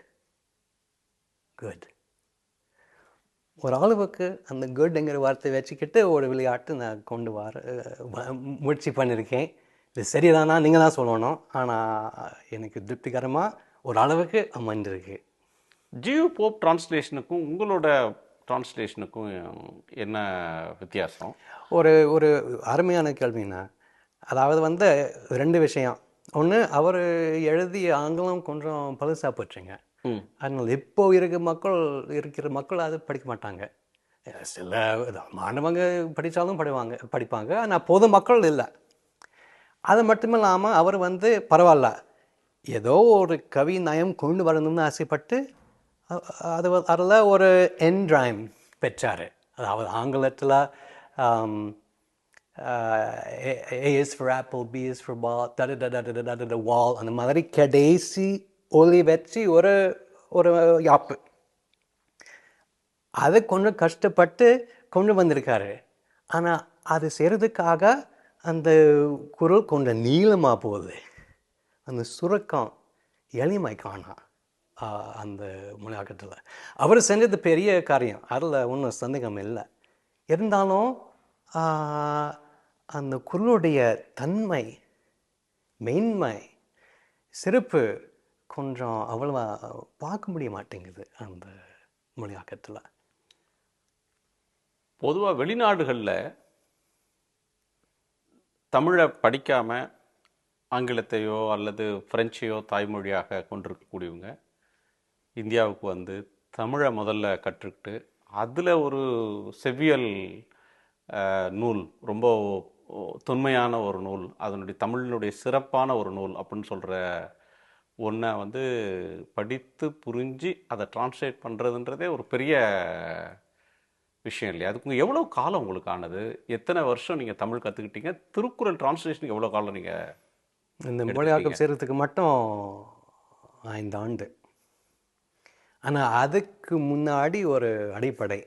Good. ஒரு அளவுக்கு அந்த குட்ங்கிற வார்த்தை வச்சுக்கிட்டு ஒரு விளையாட்டு நான் கொண்டு வர முயற்சி பண்ணியிருக்கேன். இது சரிதானா நீங்கள் தான் சொல்லணும். ஆனால் எனக்கு திருப்திகரமாக ஒரு அளவுக்கு அமைஞ்சிருக்கு. ஜியோ போப் டிரான்ஸ்லேஷனுக்கும் உங்களோட டிரான்ஸ்லேஷனுக்கும் என்ன வித்தியாசம்? ஒரு அருமையான கேள்வின்னா, அதாவது 2 விஷயம். ஒன்று, அவர் எழுதிய ஆங்கிலம் கொஞ்சம் பழுசாக போச்சுங்க. அதனால் இப்போ இருக்கிற மக்கள் அது படிக்க மாட்டாங்க. சில மாணவங்க படித்தாலும் படிப்பாங்க, ஆனால் பொது மக்கள் இல்லை. அது மட்டும் இல்லாமல் அவர் பரவாயில்ல, ஏதோ ஒரு கவி நயம் கொண்டு வரணும்னு ஆசைப்பட்டு அதில் ஒரு என்ட்ரைம் பெற்றார். அதாவது ஆங்கிலத்தில் A is for apple, B is for ball, wall, அந்த மாதிரி கடைசி ஒலி வச்சு ஒரு யாப்பு. அது கொஞ்சம் கஷ்டப்பட்டு கொண்டு வந்திருக்காரு. ஆனால் அது செய்கிறதுக்காக அந்த குரல் கொஞ்சம் நீளமாக போகுது. அந்த சுருக்கம் எளிமை காணா அந்த மொழியாக்கத்தில். அவர் செஞ்சது பெரிய காரியம், அதில் ஒன்றும் சந்தேகம் இல்லை. இருந்தாலும் அந்த குரலுடைய தன்மை, மென்மை, சிறப்பு கொஞ்சம் அவ்வளவா பார்க்க முடிய மாட்டேங்குது அந்த மொழியாக்கத்தில். பொதுவாக வெளிநாடுகளில் தமிழை படிக்காமல் ஆங்கிலத்தையோ அல்லது பிரெஞ்சையோ தாய்மொழியாக கொண்டிருக்கக்கூடியவங்க இந்தியாவுக்கு வந்து தமிழை முதல்ல கற்றுக்கிட்டு அதில் ஒரு செவ்வியல் நூல், ரொம்ப தொன்மையான ஒரு நூல், அதனுடைய தமிழினுடைய சிறப்பான ஒரு நூல் அப்படின்னு சொல்கிற ஒன்றை வந்து படித்து புரிஞ்சு அதை டிரான்ஸ்லேட் பண்ணுறதுன்றதே ஒரு பெரிய விஷயம் இல்லையா? அதுக்கு எவ்வளோ காலம் உங்களுக்கு ஆனது? எத்தனை வருஷம் நீங்கள் தமிழ் கற்றுக்கிட்டீங்க? திருக்குறள் டிரான்ஸ்லேஷனுக்கு எவ்வளோ காலம் நீங்கள் இந்த மொழியாக்கம் செய்கிறதுக்கு மட்டும் 5 ஆண்டு. ஆனால் அதுக்கு முன்னாடி ஒரு அடிப்படை,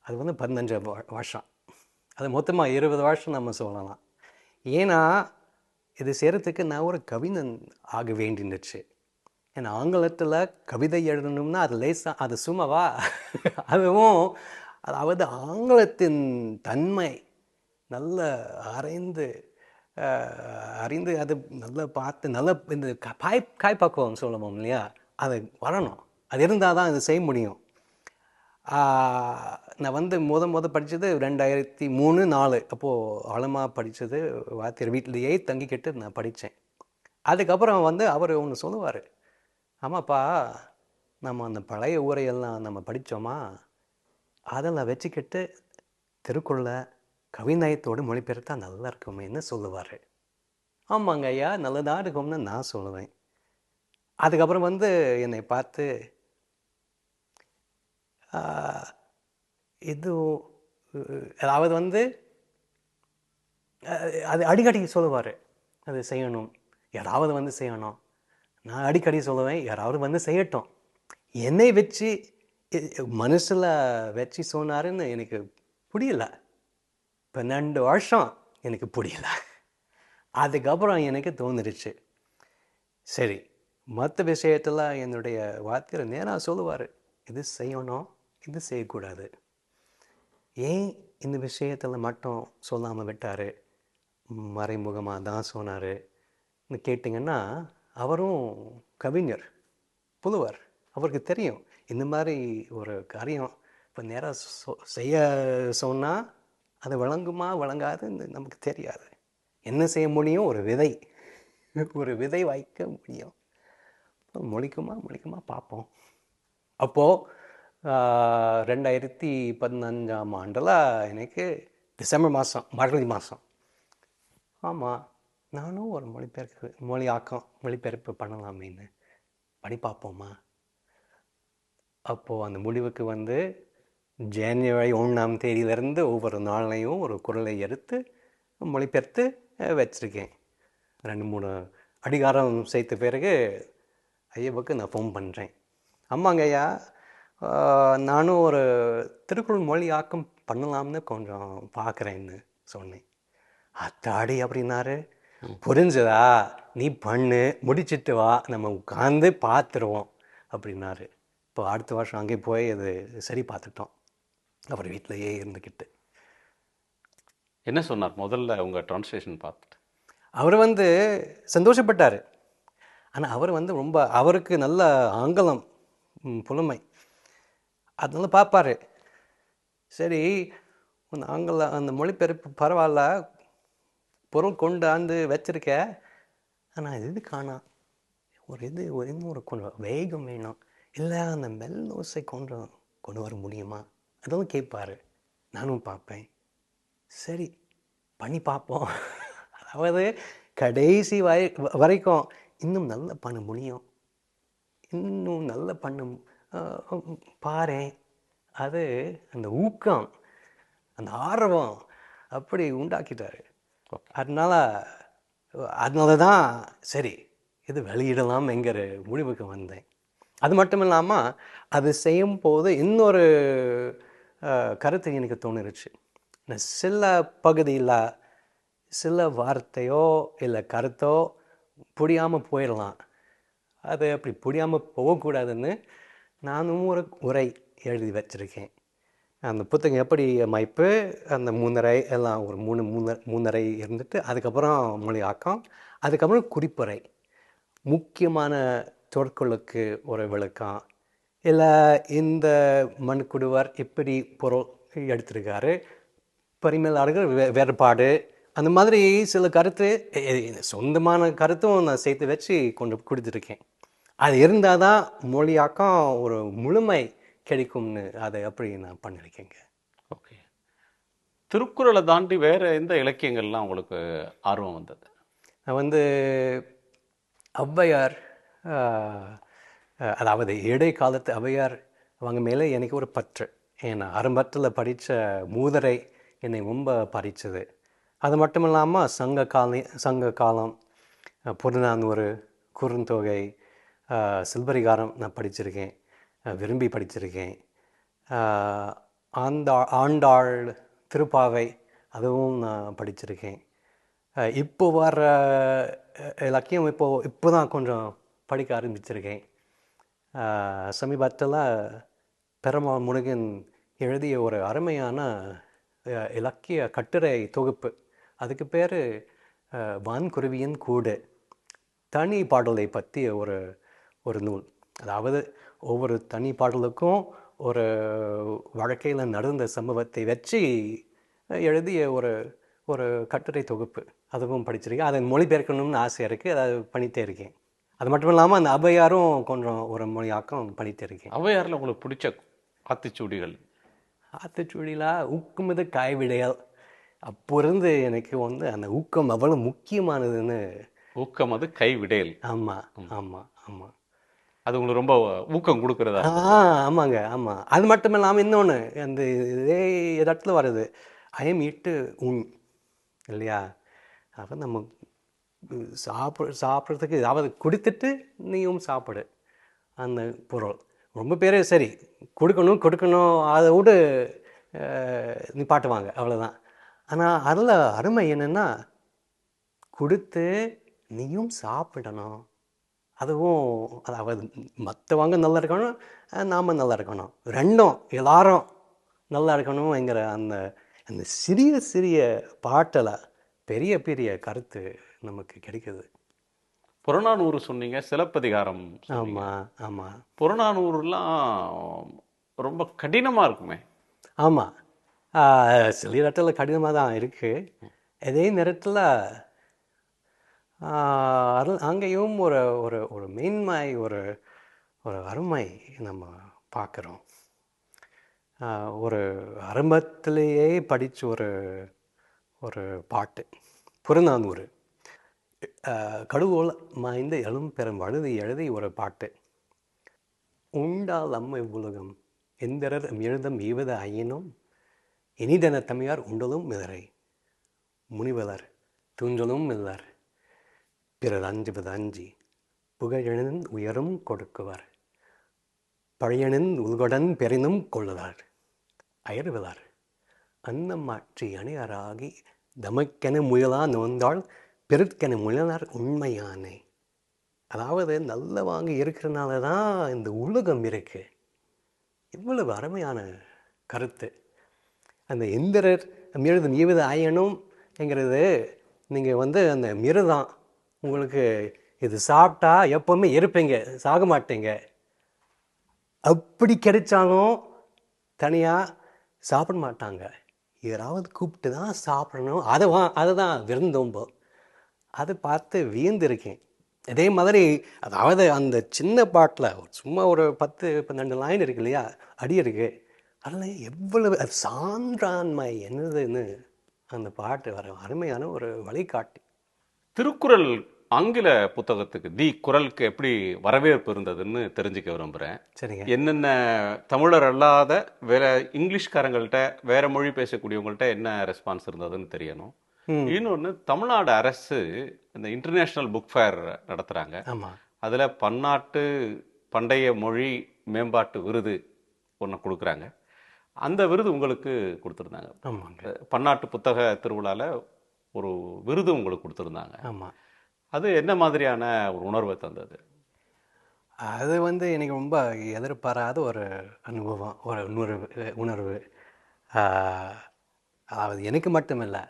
அது வந்து 15 வருஷம். அது மொத்தமாக 20 வருஷம் நம்ம சொல்லலாம். ஏன்னா இது செய்கிறதுக்கு நான் ஒரு கவிஞன் ஆக வேண்டியிருந்துச்சு. ஏன்னா ஆங்கிலத்தில் கவிதை எழுதணும்னா அது லேசாக, அது சும்மாவா? அதுவும் அதாவது ஆங்கிலத்தின் தன்மை நல்ல அறிந்து அதை நல்லா பார்த்து நல்லா இந்த காய்ப்பாக்குவோம் சொல்லுவோம் இல்லையா, அது வரணும். அது இருந்தால் தான் இது செய்ய முடியும். நான் வந்து படித்தது 2003-04. அப்போது ஆழமாக படித்தது வாத்தியார் வீட்டிலையே தங்கிக்கிட்டு நான் படித்தேன். அதுக்கப்புறம் வந்து அவர் ஒன்று சொல்லுவார், ஆமாப்பா நம்ம அந்த பழைய ஊரையெல்லாம் நம்ம படித்தோமா, அதெல்லாம் வச்சுக்கிட்டு திருக்குறளை கவிநயத்தோடு மொழிபெயர்த்தா நல்லா இருக்குமேன்னு சொல்லுவார். ஆமாங்க ஐயா, நல்லதாக இருக்கும்னு நான் சொல்லுவேன். அதுக்கப்புறம் வந்து என்னை பார்த்து இது அதாவது வந்து அது அடிக்கடி சொல்லுவார், அது செய்யணும், யாராவது வந்து செய்யணும். நான் அடிக்கடி சொல்லுவேன், யாராவது வந்து செய்யட்டும். என்னை வச்சு மனசில் வச்சு சொன்னாருன்னு எனக்கு புரியல. 12 வருஷம் எனக்கு புரியல. அதுக்கப்புறம் எனக்கு தோணுருச்சு, சரி மற்ற விஷயத்தில் என்னுடைய வாத்தியார் நேராக சொல்லுவார், இது செய்யணும், இது செய்யக்கூடாது. ஏன் இந்த விஷயத்தில் மட்டும் சொல்லாமல் விட்டார், மறைமுகமாக தான் சொன்னார் கேட்டிங்கன்னா, அவரும் கவிஞர், புலவர், அவருக்கு தெரியும் இந்த மாதிரி ஒரு காரியம் இப்போ நேராக செய்ய சொன்னால் அது வழங்குமா வழங்காதுன்னு நமக்கு தெரியாது. என்ன செய்ய முடியும், ஒரு விதை வைக்க முடியும், முளைக்குமா பார்ப்போம். அப்போது 2015ஆம் ஆண்டில் எனக்கு டிசம்பர் மாதம், மார்கழி மாதம், ஆமாம் நானும் ஒரு மொழிபெயர்ப்பு பண்ணலாமேன்னு படி பார்ப்போமா. அப்போது அந்த முடிவுக்கு வந்து ஜனவரி 1ஆம் தேதியிலேருந்து ஒவ்வொரு நாளையும் ஒரு குரலை எடுத்து மொழிபெயர்த்து வச்சுருக்கேன். 2-3 அடிகாரம் செய்த பிறகு ஐயாவுக்கு நான் ஃபோன் பண்ணுறேன், ஆமாங்க ஐயா நானும் ஒரு திருக்குறள் மொழியாக்கம் பண்ணலாம்னு கொஞ்சம் பார்க்குறேன்னு சொன்னேன். அத்தாடி அப்படின்னாரு, புரிஞ்சதா, நீ பண்ணு, முடிச்சிட்டு வா, நம்ம உட்காந்து பார்த்துருவோம் அப்படின்னாரு. இப்போ அடுத்த வருஷம் அங்கே போய் அது சரி பார்த்துட்டோம், அவர் வீட்டிலையே இருந்துக்கிட்டு. என்ன சொன்னார் முதல்ல உங்கள் டிரான்ஸ்லேஷன் பார்த்துட்டு? அவர் வந்து சந்தோஷப்பட்டார். ஆனால் அவர் வந்து ரொம்ப, அவருக்கு நல்ல ஆங்கிலம் புலமை, அதனால பார்ப்பார், சரி ஆங்கிலம் அந்த மொழிபெயர்ப்பு பரவாயில்ல, பொருள் கொண்டாந்து வச்சிருக்க, ஆனால் இது காணா, இன்னொரு கொஞ்சம் வேகம் வேணும், இல்லை அந்த மெல்லோசை கொண்டு வர முடியுமா, அதெல்லாம் கேட்பார். நானும் பார்ப்பேன், சரி பண்ணி பார்ப்போம். அதாவது கடைசி வரைக்கும் இன்னும் நல்லா பண்ண முடியும், இன்னும் நல்லா பண்ண பாரு. அது அந்த ஊக்கம், அந்த ஆர்வம் அப்படி உண்டாக்கிட்டார். அதனால தான் சரி இது வெளியிடலாம் என்கிற முடிவுக்கு வந்தேன். அது மட்டும் இல்லாமல் அது செய்யும் போது இன்னொரு கருத்து எனக்கு தோணுருச்சு. சில பகுதியில் சில வார்த்தையோ இல்லை கருத்தோ புரியாமல் போயிடலாம். அது அப்படி புரியாமல் போகக்கூடாதுன்னு நானும் ஒரு உரை எழுதி வச்சுருக்கேன். அந்த புத்தகம் எப்படி அமைப்பு, அந்த முன்னுரை எல்லாம் ஒரு முன்னுரை இருந்துட்டு அதுக்கப்புறம் மொழியாக்கம், அதுக்கப்புறம் குறிப்புரை, முக்கியமான சொற்களுக்கு ஒரு விளக்கம், இல்லை இந்த மண்குடுவர் இப்படி பொருள் எடுத்திருக்காரு, பரிமேலாளர்கள் வேறுபாடு, அந்த மாதிரி சில கருத்து சொந்தமான கருத்தும் நான் சேர்த்து வச்சு கொண்டு கொடுத்துருக்கேன். அது இருந்தால் தான் மொழியாக்கம் ஒரு முழுமை கிடைக்கும்னு அதை அப்படி நான் பண்ணியிருக்கேங்க. ஓகே. திருக்குறளை தாண்டி வேற எந்த இலக்கியங்கள்லாம் உங்களுக்கு ஆர்வம் வந்தது? நான் ஔவையார், அதாவது இடைக்காலத்து ஔவையார் அவங்க மேலே எனக்கு ஒரு பற்று. ஏன்னா ஆரம்பத்தில் படித்த மூதரை என்னை ரொம்ப பறிச்சது. அது மட்டும் இல்லாமல் சங்க காலம், புறநானூறு, குறுந்தொகை, சிலப்பதிகாரம் நான் படிச்சிருக்கேன், விரும்பி படிச்சிருக்கேன். ஆண்டாள், திருப்பாவை அதுவும் நான் படிச்சிருக்கேன். இப்போ வர இலக்கியம் இப்போ தான் கொஞ்சம் படிக்க ஆரம்பிச்சிருக்கேன். சமீபத்தில் பெருமாள் முருகன் எழுதிய ஒரு அருமையான இலக்கிய கட்டுரை தொகுப்பு, அதுக்கு பேர் வான்குருவியின் கூடு, தனி பாடலை பற்றி ஒரு நூல். அதாவது ஒவ்வொரு தனி பாடலுக்கும் ஒரு வாழ்க்கையில் நடந்த சம்பவத்தை வச்சு எழுதிய ஒரு கட்டுரை தொகுப்பு, அதுவும் படிச்சிருக்கேன். அதை மொழிபெயர்க்கணும்னு ஆசை இருக்குது, அதை பண்ணிகிட்டே இருக்கேன். அது மட்டும் இல்லாமல் அந்த ஔவையாரும் கொஞ்சம் ஒரு மொழியாக்கம் பண்ணிகிட்டே இருக்கேன். ஔவையாரில் உங்களுக்கு பிடிச்ச ஆத்திச்சூடிகள்? ஆத்திச்சூடியில் ஊக்கமிது கைவிடையல். அப்போ இருந்து எனக்கு அந்த ஊக்கம் அவ்வளோ முக்கியமானதுன்னு. ஊக்கம் அது கைவிடையல். ஆமாம் ஆமாம் ஆமாம். அது உங்களுக்கு ரொம்ப ஊக்கம் கொடுக்குறதா? ஆமாங்க ஆமாம். அது மட்டும் இல்லாமல் இன்னொன்று, அந்த இதே இடத்துல வருது, ஐயம் இட்டு உண் இல்லையா? அப்போ நம்ம சாப்பிட்றதுக்கு ஏதாவது கொடுத்துட்டு நீயும் சாப்பிடு, அந்த பொருள். ரொம்ப பேர் சரி கொடுக்கணும் அதை விட நிப்பாட்டுவாங்க, அவ்வளோதான். ஆனால் அதில் அருமை என்னென்னா, கொடுத்து நீயும் சாப்பிடணும். அதுவும் அதாவது மற்றவங்க நல்லா இருக்கணும், நாம் நல்லா இருக்கணும், ரெண்டும் எல்லாரும் நல்லா இருக்கணும்ங்கிற அந்த அந்த சிறிய சிறிய பாட்டில் பெரிய பெரிய கருத்து நமக்கு கிடைக்குது. புறநானூறு சொன்னீங்க, சிலப்பதிகாரம். ஆமாம் ஆமாம். புறநானூறுலாம் ரொம்ப கடினமாக இருக்குமே? ஆமாம், சில இடத்துல கடினமாக தான் இருக்குது. அதே நேரத்தில் அங்கேயும் ஒரு ஒரு ஒரு மேன்மை, ஒரு ஒரு அருமை நம்ம பார்க்குறோம். ஒரு ஆரம்பத்திலேயே படித்த ஒரு பாட்டு புறநானூறு, கடுவோல் மாய்ந்த எழும் பெரும் எழுதி ஒரு பாட்டு. உண்டால் அம்மை உலகம் எந்திரர் எழுதம் ஈவது ஐயனும் இனிதன தமிழார் உண்டலும் மிதரை முனிவலர் துஞ்சலும் மில்லர் பிறர் அஞ்சுவது அஞ்சி புகழெனின் உயரும் கொடுக்குவர் பழையனின் உள்கொடன் பெரினும் கொள்ளுவார் அயர்விலார் அன்னம் மாற்றி அணியராகி தமக்கென முயலா நோந்தாள் பிறர்க்கென முயலார் உண்மையானே. அதாவது நல்ல வாங்கி இருக்கிறனால தான் இந்த உலகம் இருக்குது. இவ்வளவு அருமையான கருத்து. அந்த இந்திரர் மிருதம் ஈவது ஆயனும் என்கிறது, நீங்கள் அந்த மிருதான், உங்களுக்கு இது சாப்பிட்டா எப்போவுமே இருப்பீங்க, சாக மாட்டீங்க. அப்படி கிடைச்சாலும் தனியாக சாப்பிட மாட்டாங்க, யாராவது கூப்பிட்டு தான் சாப்பிடணும். அதை தான் விருந்தோம்போ. அதை பார்த்து வியந்திருக்கேன். அதே மாதிரி அதாவது அந்த சின்ன பாட்டில் சும்மா ஒரு 10-12 லைன் இருக்கு இல்லையா, அடி இருக்கு, அதில் எவ்வளவு அது சான்றாண்மை என்னதுன்னு அந்த பாட்டு வர அருமையான ஒரு வழிகாட்டி. திருக்குறள் ஆங்கில புத்தகத்துக்கு தி குறளுக்கு எப்படி வரவேற்பு இருந்ததுன்னு தெரிஞ்சுக்க விரும்புகிறேன். சரிங்க. என்னென்ன தமிழர் அல்லாத வேற இங்கிலீஷ்காரங்கள்ட்ட, வேற மொழி பேசக்கூடியவங்கள்ட்ட என்ன ரெஸ்பான்ஸ் இருந்ததுன்னு தெரியணும். இன்னொன்று, தமிழ்நாடு அரசு இந்த இன்டர்நேஷ்னல் புக் ஃபேர் நடத்துகிறாங்க. ஆமாம். அதில் பன்னாட்டு பண்டைய மொழி மேம்பாட்டு விருது ஒன்று கொடுக்குறாங்க. அந்த விருது உங்களுக்கு கொடுத்துருந்தாங்க. ஆமாங்க. பன்னாட்டு புத்தக திருவிழாவில் ஒரு விருது உங்களுக்கு கொடுத்துருந்தாங்க. ஆமாம். அது என்ன மாதிரியான ஒரு உணர்வை தந்தது? அது வந்து எனக்கு ரொம்ப எதிர்பாராத ஒரு அனுபவம், ஒரு உணர்வு. அது எனக்கு மட்டுமில்லை,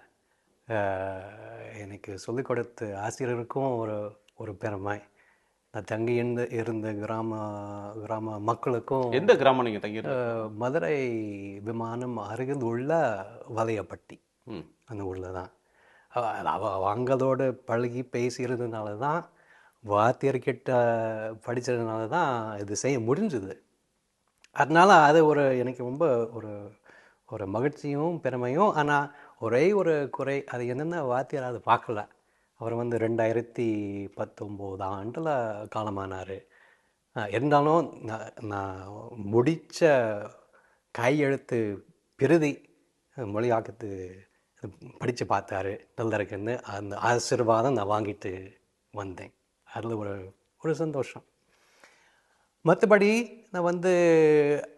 எனக்கு சொல்லிக் கொடுத்த ஆசிரியருக்கும் ஒரு ஒரு பெருமை. நான் தங்கி இருந்த கிராம மக்களுக்கும். எந்த கிராமம் நீங்கள் தங்கி? மதுரை விமானம் அருகில் உள்ள வலையப்பட்டி, அந்த ஊரில் தான். அவங்களோட பழகி பேசியிருந்ததுனால தான், வாத்தியார்கிட்ட படித்ததுனால தான் இது செய்ய முடிஞ்சுது. அதனால் அது எனக்கு ரொம்ப ஒரு ஒரு மகிழ்ச்சியும் பெருமையும். ஆனால் ஒரே ஒரு குறை, அது என்னென்னா வாத்தியார் அதை பார்க்கல. அவர் வந்து 2019 காலமானார். இருந்தாலும் நான் முடித்த கையெழுத்து பிரதி மொழியாக்கத்து படித்து பார்த்தாரு, நல்லா இருக்குன்னு. அந்த ஆசீர்வாதம் நான் வாங்கிட்டு வந்தேன். அதில் ஒரு சந்தோஷம். மற்றபடி நான் வந்து,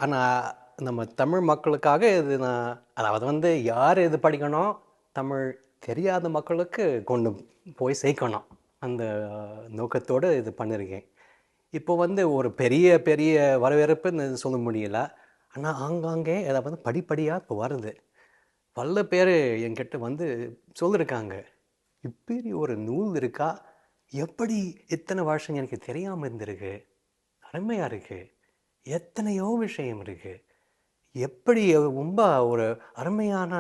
ஆனால் நம்ம தமிழ் மக்களுக்காக இது அதாவது வந்து யார் இது படிக்கணும், தமிழ் தெரியாத மக்களுக்கு கொண்டு போய் சேர்க்கணும், அந்த நோக்கத்தோடு இது பண்ணியிருக்கேன். இப்போ வந்து ஒரு பெரிய பெரிய வரவேற்புன்னு சொல்ல முடியல. ஆனால் ஆங்காங்கே அதை வந்து படிப்படியாக இப்போ வருது. பல பேர் என்கிட்ட வந்து சொல்லியிருக்காங்க, இப்படி ஒரு நூல் இருக்கா, எப்படி இத்தனை வருஷம் எனக்கு தெரியாமல் இருந்திருக்கு, அருமையாக இருக்குது, எத்தனையோ விஷயம் இருக்குது, எப்படி ரொம்ப ஒரு அருமையான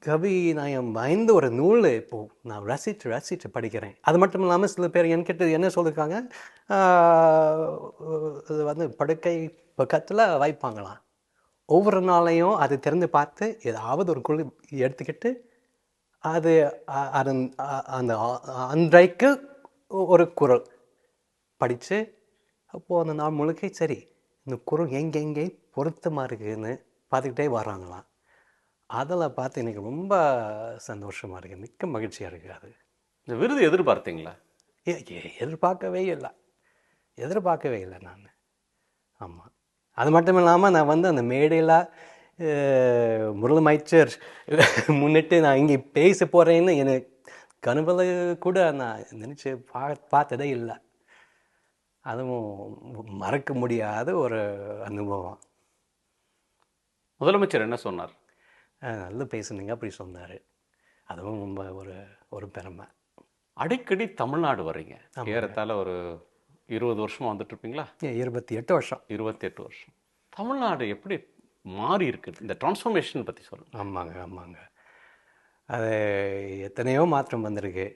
கவி நயம் வாய்ந்த ஒரு நூல் இப்போது நான் ரசித்து படிக்கிறேன். அது மட்டும் இல்லாமல் சில பேர் என்கிட்ட என்ன சொல்லியிருக்காங்க, இது வந்து படுக்கை பக்கத்தில் வைப்பாங்களாம். ஒவ்வொரு நாளையும் அது திறந்து பார்த்து ஏதாவது ஒரு குழு எடுத்துக்கிட்டு அது அந்த அன்றைக்கு ஒரு குறள் படித்து, அப்போது அந்த நாள் முழுக்க சரி இந்த குறள் எங்கெங்கே பொருத்தமாக இருக்குதுன்னு பார்த்துக்கிட்டே வராங்களாம். அதில் பார்த்து எனக்கு ரொம்ப சந்தோஷமாக இருக்குது, மிக்க மகிழ்ச்சியாக இருக்குது. அது இந்த விருது எதிர்பார்த்தீங்களா? எதிர்பார்க்கவே இல்லை நான். ஆமாம். அது மட்டும் இல்லாமல் நான் வந்து அந்த மேடையில் முதலமைச்சர் முன்னிட்டு நான் இங்கே பேச போகிறேன்னு எனக்கு கனவுல கூட நான் நினச்சி பார்த்ததே இல்லை. அதுவும் மறக்க முடியாத ஒரு அனுபவம். முதலமைச்சர் என்ன சொன்னார்? நல்லா பேசுனீங்க அப்படி சொன்னார். அதுவும் ரொம்ப ஒரு பெருமை. அடிக்கடி தமிழ்நாடு வர்றீங்க, ஏறத்தாழ ஒரு 20 வருஷமாக வந்துட்டுருப்பீங்களா? 28 வருஷம். 28 வருஷம். தமிழ்நாடு எப்படி மாறி இருக்குது, இந்த டிரான்ஸ்ஃபர்மேஷன் பற்றி சொல்லுங்கள். ஆமாங்க. அது எத்தனையோ மாற்றம் வந்திருக்கு.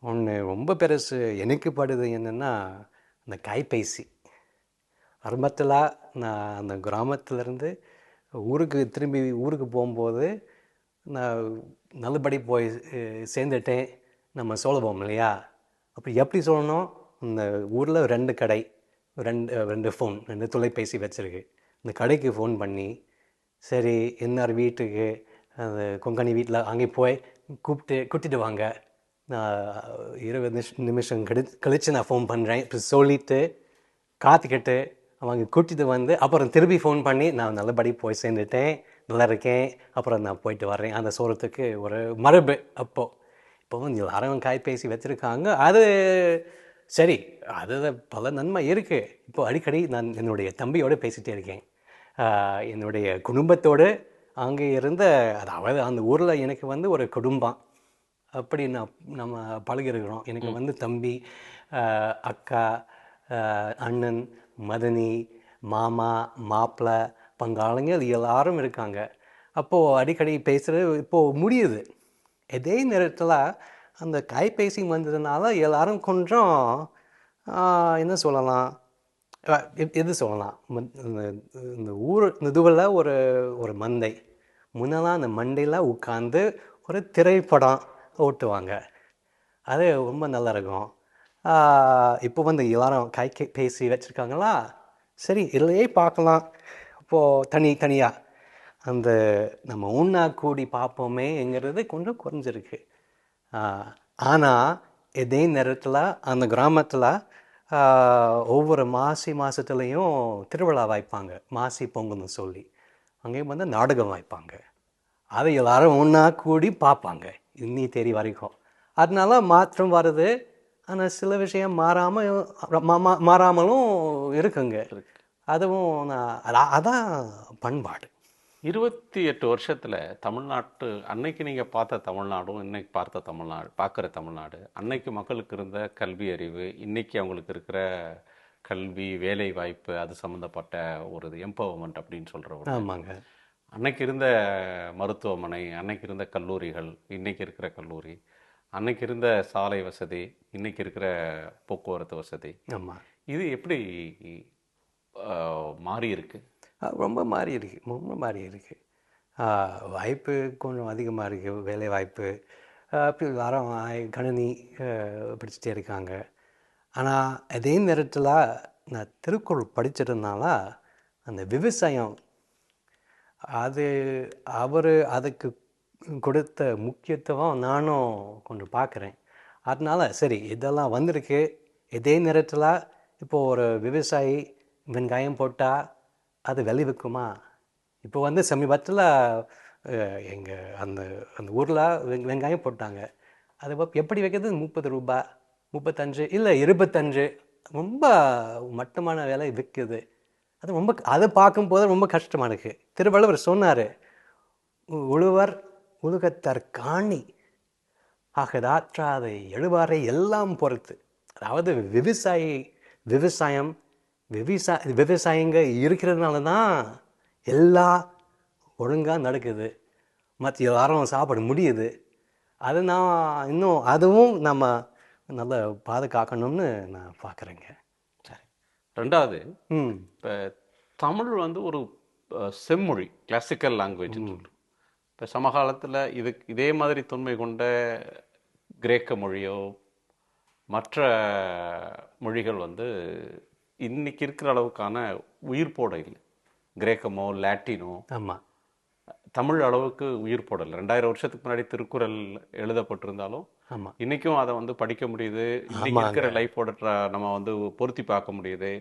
ஒன்று ரொம்ப பெருசு எனக்கு படுது என்னென்னா, அந்த கைபேசி. ஆரம்பத்தில் நான் அந்த கிராமத்திலேருந்து ஊருக்கு போகும்போது நான் நல்லபடி போய் சேர்ந்துட்டேன் நம்ம சொல்லுவோம் இல்லையா. அப்போ எப்படி சொல்லணும், இந்த ஊரில் 2 கடை, 2 ஃபோன், 2 தொலைபேசி வச்சுருக்கு. இந்த கடைக்கு ஃபோன் பண்ணி, சரி இன்னார் வீட்டுக்கு, அந்த கொங்கணி வீட்டில் அங்கே போய் கூட்டிட்டு வாங்க, நான் 20 நிமிஷம் கழித்து நான் ஃபோன் பண்ணுறேன் இப்போ சொல்லிவிட்டு காத்துக்கிட்டு அவங்க கூட்டிகிட்டு வந்து அப்புறம் திருப்பி ஃபோன் பண்ணி, நான் நல்லபடி போய் சேர்ந்துட்டேன், நல்லா இருக்கேன், அப்புறம் நான் போயிட்டு வர்றேன். அந்த சொல்கிறதுக்கு ஒரு மரபு. இப்போ வந்து எல்லாரும் கைபேசி வச்சுருக்காங்க. அது சரி, அதில் பல நன்மை இருக்குது. இப்போ அடிக்கடி நான் என்னுடைய தம்பியோடு பேசிகிட்டே இருக்கேன், என்னுடைய குடும்பத்தோடு அங்கே இருந்த, அதாவது அந்த ஊரில் எனக்கு வந்து ஒரு குடும்பம் அப்படி நம்ம பழகிருக்கிறோம். எனக்கு வந்து தம்பி, அக்கா, அண்ணன், மதனி, மாமா, மாப்பிள்ளை, பங்காளிங்க எல்லாரும் இருக்காங்க. அப்போது அடிக்கடி பேசுகிறது இப்போது முடியுது. இதே நேரத்தில் அந்த கைபேசி வந்ததுனால எல்லாரும் கொஞ்சம் என்ன சொல்லலாம், எது சொல்லலாம், இந்த இதுவில் ஒரு மந்தை முன்னெல்லாம் அந்த மண்டையில் உட்காந்து ஒரு திரைப்படம் ஓட்டுவாங்க, அது ரொம்ப நல்லா இருக்கும். இப்போ வந்து எல்லாரும் கைபேசி வச்சுருக்காங்களா, சரி இதிலையே பார்க்கலாம். அப்போது தனியாக அந்த நம்ம ஒன்றா கூடி பார்ப்போமேங்கிறது கொஞ்சம் குறைஞ்சிருக்கு. ஆனால் இதே நேரத்தில் அந்த கிராமத்தில் ஒவ்வொரு மாதத்துலேயும் திருவிழா வைப்பாங்க, மாசி பொங்கல்னு சொல்லி. அங்கேயும் வந்து நாடகம் வைப்பாங்க. அதை எல்லாரும் ஒன்றா கூடி பார்ப்பாங்க இன்னி தேதி வரைக்கும். அதனால மாற்றம் வருது. ஆனால் சில விஷயம் மாறாமலும் இருக்குங்க. அதுவும் அதான் பண்பாடு. 28 வருஷத்துல தமிழ்நாட்டு அன்னைக்கு நீங்க பார்த்த தமிழ்நாடும் இன்னைக்கு பார்க்குற தமிழ்நாடு, அன்னைக்கு மக்களுக்கு இருந்த கல்வி அறிவு, இன்னைக்கு அவங்களுக்கு இருக்கிற கல்வி, வேலை வாய்ப்பு, அது சம்மந்தப்பட்ட ஒரு எம்பவர்மெண்ட் அப்படின்னு சொல்கிற ஒரு ஆமாங்க. அன்னைக்கு இருந்த மருத்துவமனை, அன்னைக்கு இருந்த கல்லூரிகள், இன்னைக்கு இருக்கிற கல்லூரி, அன்னைக்கு இருந்த சாலை வசதி, இன்னைக்கு இருக்கிற போக்குவரத்து வசதி, ஆமாம், இது எப்படி மாறி இருக்கு? ரொம்ப மாறி இருக்கு, ரொம்ப மாறி இருக்கு. வாய்ப்பு கொஞ்சம் அதிகமாக இருக்குது, வேலை வாய்ப்பு. எல்லாரும் கணினி படிச்சுட்டே இருக்காங்க. ஆனால் அதே நேரத்தில் நான் திருக்குறள் படிச்சிருந்தனால அந்த விவசாயம் அதுக்கு கொடுத்த முக்கியத்துவம் நானும் கொஞ்சம் பார்க்குறேன். அதனால சரி, இதெல்லாம் வந்திருக்கு. இதே நேரத்தில் இப்போது ஒரு விவசாயி வெங்காயம் போட்டால் அது விளைவிக்குமா? இப்போ வந்து சமீபத்தில் எங்கள் அந்த அந்த ஊரில் வெங்காயம் போட்டாங்க. அது எப்படி வைக்கிறது? 30 ரூபாய், 35, இல்லை 25, ரொம்ப மட்டமான விலை விற்குது. அது ரொம்ப, அதை பார்க்கும்போது ரொம்ப கஷ்டமாக இருக்குது. திருவள்ளுவர் சொன்னார், உழுவர் உலகத்தார் காணி ஆகதாற்றாதை எழுவாரை எல்லாம் பொறுத்து. அதாவது விவசாயிங்க இருக்கிறதுனால தான் எல்லாம் ஒழுங்காக நடக்குது, மற்ற எல்லாரும் சாப்பிட முடியுது. அது நான் இன்னும் அதுவும் நம்ம நல்லா பாதுகாக்கணும்னு நான் பார்க்குறேங்க. சரி. ரெண்டாவது, இப்போ தமிழ் வந்து ஒரு செம்மொழி, கிளாசிக்கல் லாங்குவேஜ்னு சொல்கிறோம். இப்போ சமகாலத்தில் இதே மாதிரி தொன்மை கொண்ட கிரேக்க மொழியோ மற்ற மொழிகள் வந்து இன்னைக்கு இருக்கிற அளவுக்கான உயிர் போட இல்லை. கிரேக்கமோ லாட்டினோ ஆமாம், தமிழ் அளவுக்கு உயிர் போடலை. 2000 வருஷத்துக்கு முன்னாடி திருக்குறள் எழுதப்பட்டிருந்தாலும் ஆமாம், இன்றைக்கும் அதை வந்து படிக்க முடியுது. இன்னைக்கு இருக்கிற லைஃபோட நம்ம வந்து பொருத்தி பார்க்க முடியுது.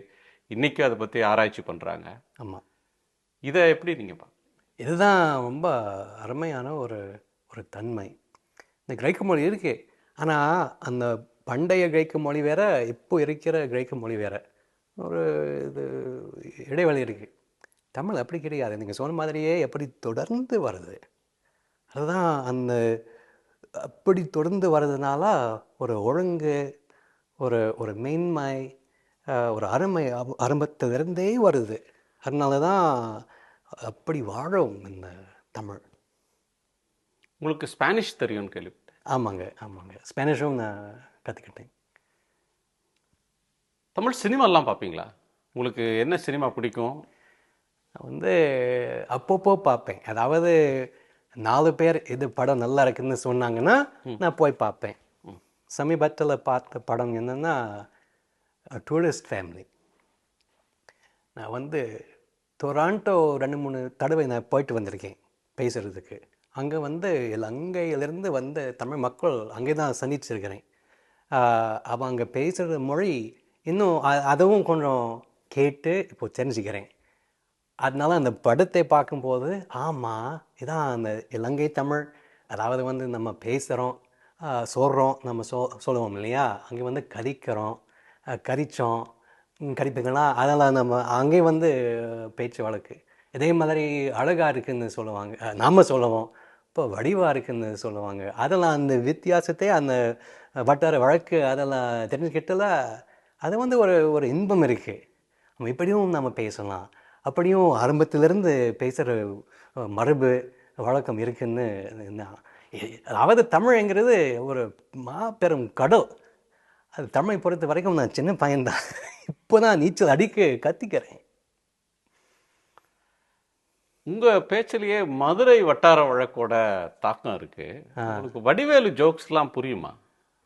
இன்றைக்கும் அதை பற்றி ஆராய்ச்சி பண்ணுறாங்க. ஆமாம். இதை எப்படி நீங்கள் பார்க்க? இதுதான் ரொம்ப அருமையான ஒரு ஒரு தன்மை. இந்த கிரேக்க மொழி இருக்கு, ஆனால் அந்த பண்டைய கிரேக்க மொழி வேற, இப்போ இருக்கிற கிரேக்க மொழி வேற. ஒரு இது இடைவெளி இருக்குது. தமிழ் அப்படி கிடையாது. நீங்கள் சொன்ன மாதிரியே எப்படி தொடர்ந்து வருது. அதுதான் அந்த அப்படி தொடர்ந்து வர்றதுனால ஒரு ஒழுங்கு, ஒரு ஒரு மேன்மை, ஒரு அருமை ஆரம்பத்திலிருந்தே வருது. அதனால தான் அப்படி வாழும் இந்த தமிழ். உங்களுக்கு ஸ்பானிஷ் தெரியும்னு கேள்விப்பட்டேன். ஆமாங்க, ஆமாங்க. ஸ்பானிஷும் நான் கற்றுக்கிட்டேன். தமிழ் சினிமாலாம் பார்ப்பீங்களா? உங்களுக்கு என்ன சினிமா பிடிக்கும்? நான் வந்து அப்பப்போ பார்ப்பேன். அதாவது 4 பேர் இது படம் நல்லா இருக்குன்னு சொன்னாங்கன்னா நான் போய் பார்ப்பேன். சமீபத்தில் பார்த்த படம் என்னென்னா டூரிஸ்ட் ஃபேமிலி. நான் வந்து டொராண்டோ 2-3 தடவை நான் போயிட்டு வந்திருக்கேன் பேசுகிறதுக்கு. அங்கே வந்து இலங்கையிலேருந்து வந்த தமிழ் மக்கள் அங்கே தான் சந்திச்சிருக்கிறேன். அவங்க பேசுகிற மொழி இன்னும் அதுவும் கொஞ்சம் கேட்டு இப்போ தெரிஞ்சுக்கிறேன். அதனால அந்த படத்தை பார்க்கும்போது ஆமாம், இதான் அந்த இலங்கை தமிழ். அதாவது வந்து நம்ம பேசுகிறோம், சொல்கிறோம், நம்ம சொல்லுவோம் இல்லையா, அங்கே வந்து கரிக்கிறோம், கரிச்சோம், கரிப்பீங்களா, அதெல்லாம் நம்ம அங்கே வந்து பேச்சு வழக்கு. இதே மாதிரி அழகாக இருக்குதுன்னு சொல்லுவாங்க, நாம் சொல்லுவோம். இப்போ வடிவாக இருக்குதுன்னு சொல்லுவாங்க. அதெல்லாம் அந்த வித்தியாசத்தை அந்த வட்டார வழக்கு அதெல்லாம் தெரிஞ்சுக்கிட்டல அது வந்து ஒரு ஒரு இன்பம் இருக்குது. நம்ம இப்படியும் நம்ம பேசலாம், அப்படியும் ஆரம்பத்திலிருந்து பேசுகிற மரபு வழக்கம் இருக்குன்னு. அதாவது தமிழ்ங்கிறது ஒரு மாபெரும் கடல். அது தமிழை பொறுத்த வரைக்கும் நான் சின்ன பையன்தான், இப்போ தான் நீச்சல் அடிக்க கற்றுக்கிறேன். உங்கள் பேச்சிலேயே மதுரை வட்டார வழக்கோட தாக்கம் இருக்குது. உங்களுக்கு வடிவேலு ஜோக்ஸ்லாம் புரியுமா?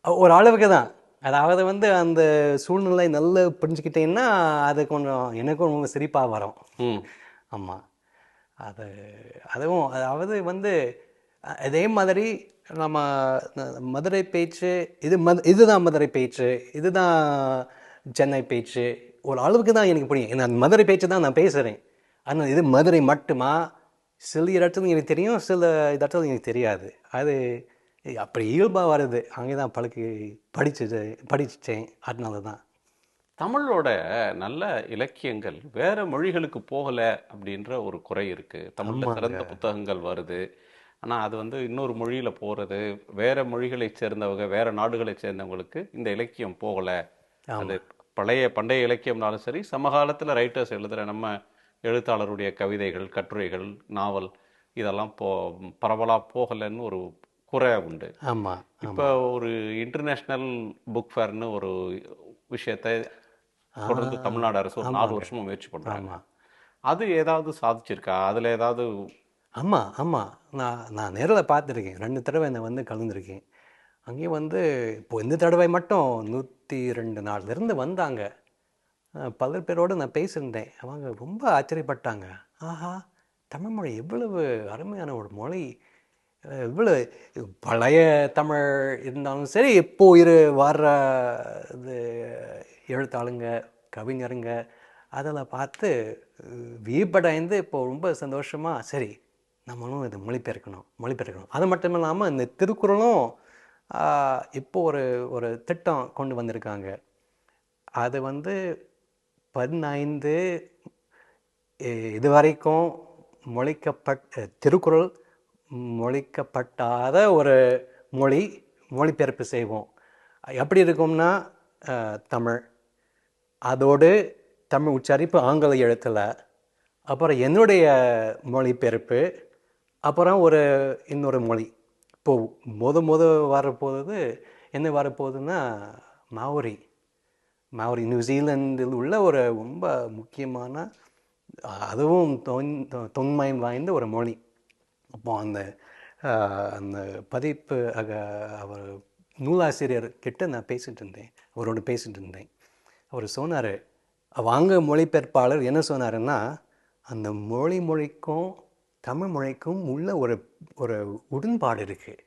ஒரு அளவுக்கு தான். அதாவது வந்து அந்த சூழ்நிலை நல்லா புரிஞ்சுக்கிட்டேன்னா அது கொஞ்சம் எனக்கும் ரொம்ப சிரிப்பாக வரும். ஆமாம், அதுவும் அதாவது வந்து அதே மாதிரி நம்ம மதுரை பேச்சு இதுதான் மதுரை பேச்சு, இதுதான் சென்னை பேச்சு ஒரு அளவுக்கு தான் எனக்கு புரியும். ஏன்னா மதுரை பேச்சு தான் நான் பேசுகிறேன். ஆனால் இது மதுரை மட்டுமா, சில இடத்துல எனக்கு தெரியும், சில இடத்துல எனக்கு தெரியாது. அது அப்படி இயல்பாக வருது. அங்கே தான் படிச்சிட்டேன். அதனால தான். தமிழோட நல்ல இலக்கியங்கள் வேற மொழிகளுக்கு போகலை அப்படின்ற ஒரு குறை இருக்கு. தமிழில் சிறந்த புத்தகங்கள் வருது, ஆனால் அது வந்து இன்னொரு மொழியில் போகிறது, வேற மொழிகளை சேர்ந்தவங்க வேற நாடுகளை சேர்ந்தவங்களுக்கு இந்த இலக்கியம் போகலை. அது பண்டைய இலக்கியம்னாலும் சரி, சமகாலத்தில் ரைட்டர்ஸ் எழுதுகிற நம்ம எழுத்தாளருடைய கவிதைகள், கட்டுரைகள், நாவல் இதெல்லாம் பரவலாக போகலைன்னு ஒரு குறை உண்டு. ஆமாம். இப்போ ஒரு இன்டர்நேஷ்னல் புக் ஃபேர்னு ஒரு விஷயத்தை தொடர்ந்து தமிழ்நாடு அரசு ஒரு 4 வருஷமும் முயற்சி பண்ணுறாங்க. அது ஏதாவது சாதிச்சிருக்கா? அதில் ஏதாவது? ஆமாம். நான் நேரில் பார்த்துருக்கேன். 2 தடவை நான் வந்து கலந்துருக்கேன். அங்கேயும் வந்து இப்போ இந்த தடவை மட்டும் 102 நாள்லேருந்து வந்தாங்க. பல பேரோடு நான் பேசியிருந்தேன். அவங்க ரொம்ப ஆச்சரியப்பட்டாங்க. ஆஹா, தமிழ்மொழி எவ்வளவு அருமையான ஒரு மொழி, இவ்வளோ பழைய தமிழ் இருந்தாலும் சரி, இப்போ வர்ற இது எழுத்தாளுங்க, கவிஞருங்க அதெல்லாம் பார்த்து வியப்படைந்து இப்போ ரொம்ப சந்தோஷமாக சரி நம்மளும் இது மொழிபெயர்க்கணும். அது மட்டும் இல்லாமல் இந்த திருக்குறளும் இப்போ ஒரு திட்டம் கொண்டு வந்திருக்காங்க. அது வந்து 15 இதுவரைக்கும் திருக்குறள் மொழிக்கப்பட்டாத ஒரு மொழிபெயர்ப்பு செய்வோம். எப்படி இருக்கும்னா தமிழ், அதோடு தமிழ் உச்சரிப்பு ஆங்கில எழுத்தில், அப்புறம் என்னுடைய மொழிபெயர்ப்பு, அப்புறம் இன்னொரு மொழி. இப்போது வரப்போகுது என்ன வரப்போகுதுன்னா மாவோரி. நியூசிலாந்தில் உள்ள ஒரு ரொம்ப முக்கியமான, அதுவும் தொன்மை வாய்ந்த ஒரு மொழி. அப்போ அந்த பதிப்பு அவர் நூலாசிரியர் கிட்ட நான் அவரோடு பேசிட்டு இருந்தேன். அவர் சொன்னார், வாங்க மொழிபெயர்ப்பாளர் என்ன சொன்னாருன்னா, அந்த மொழிக்கும் தமிழ் மொழிக்கும் உள்ள ஒரு உடன்பாடு இருக்குது,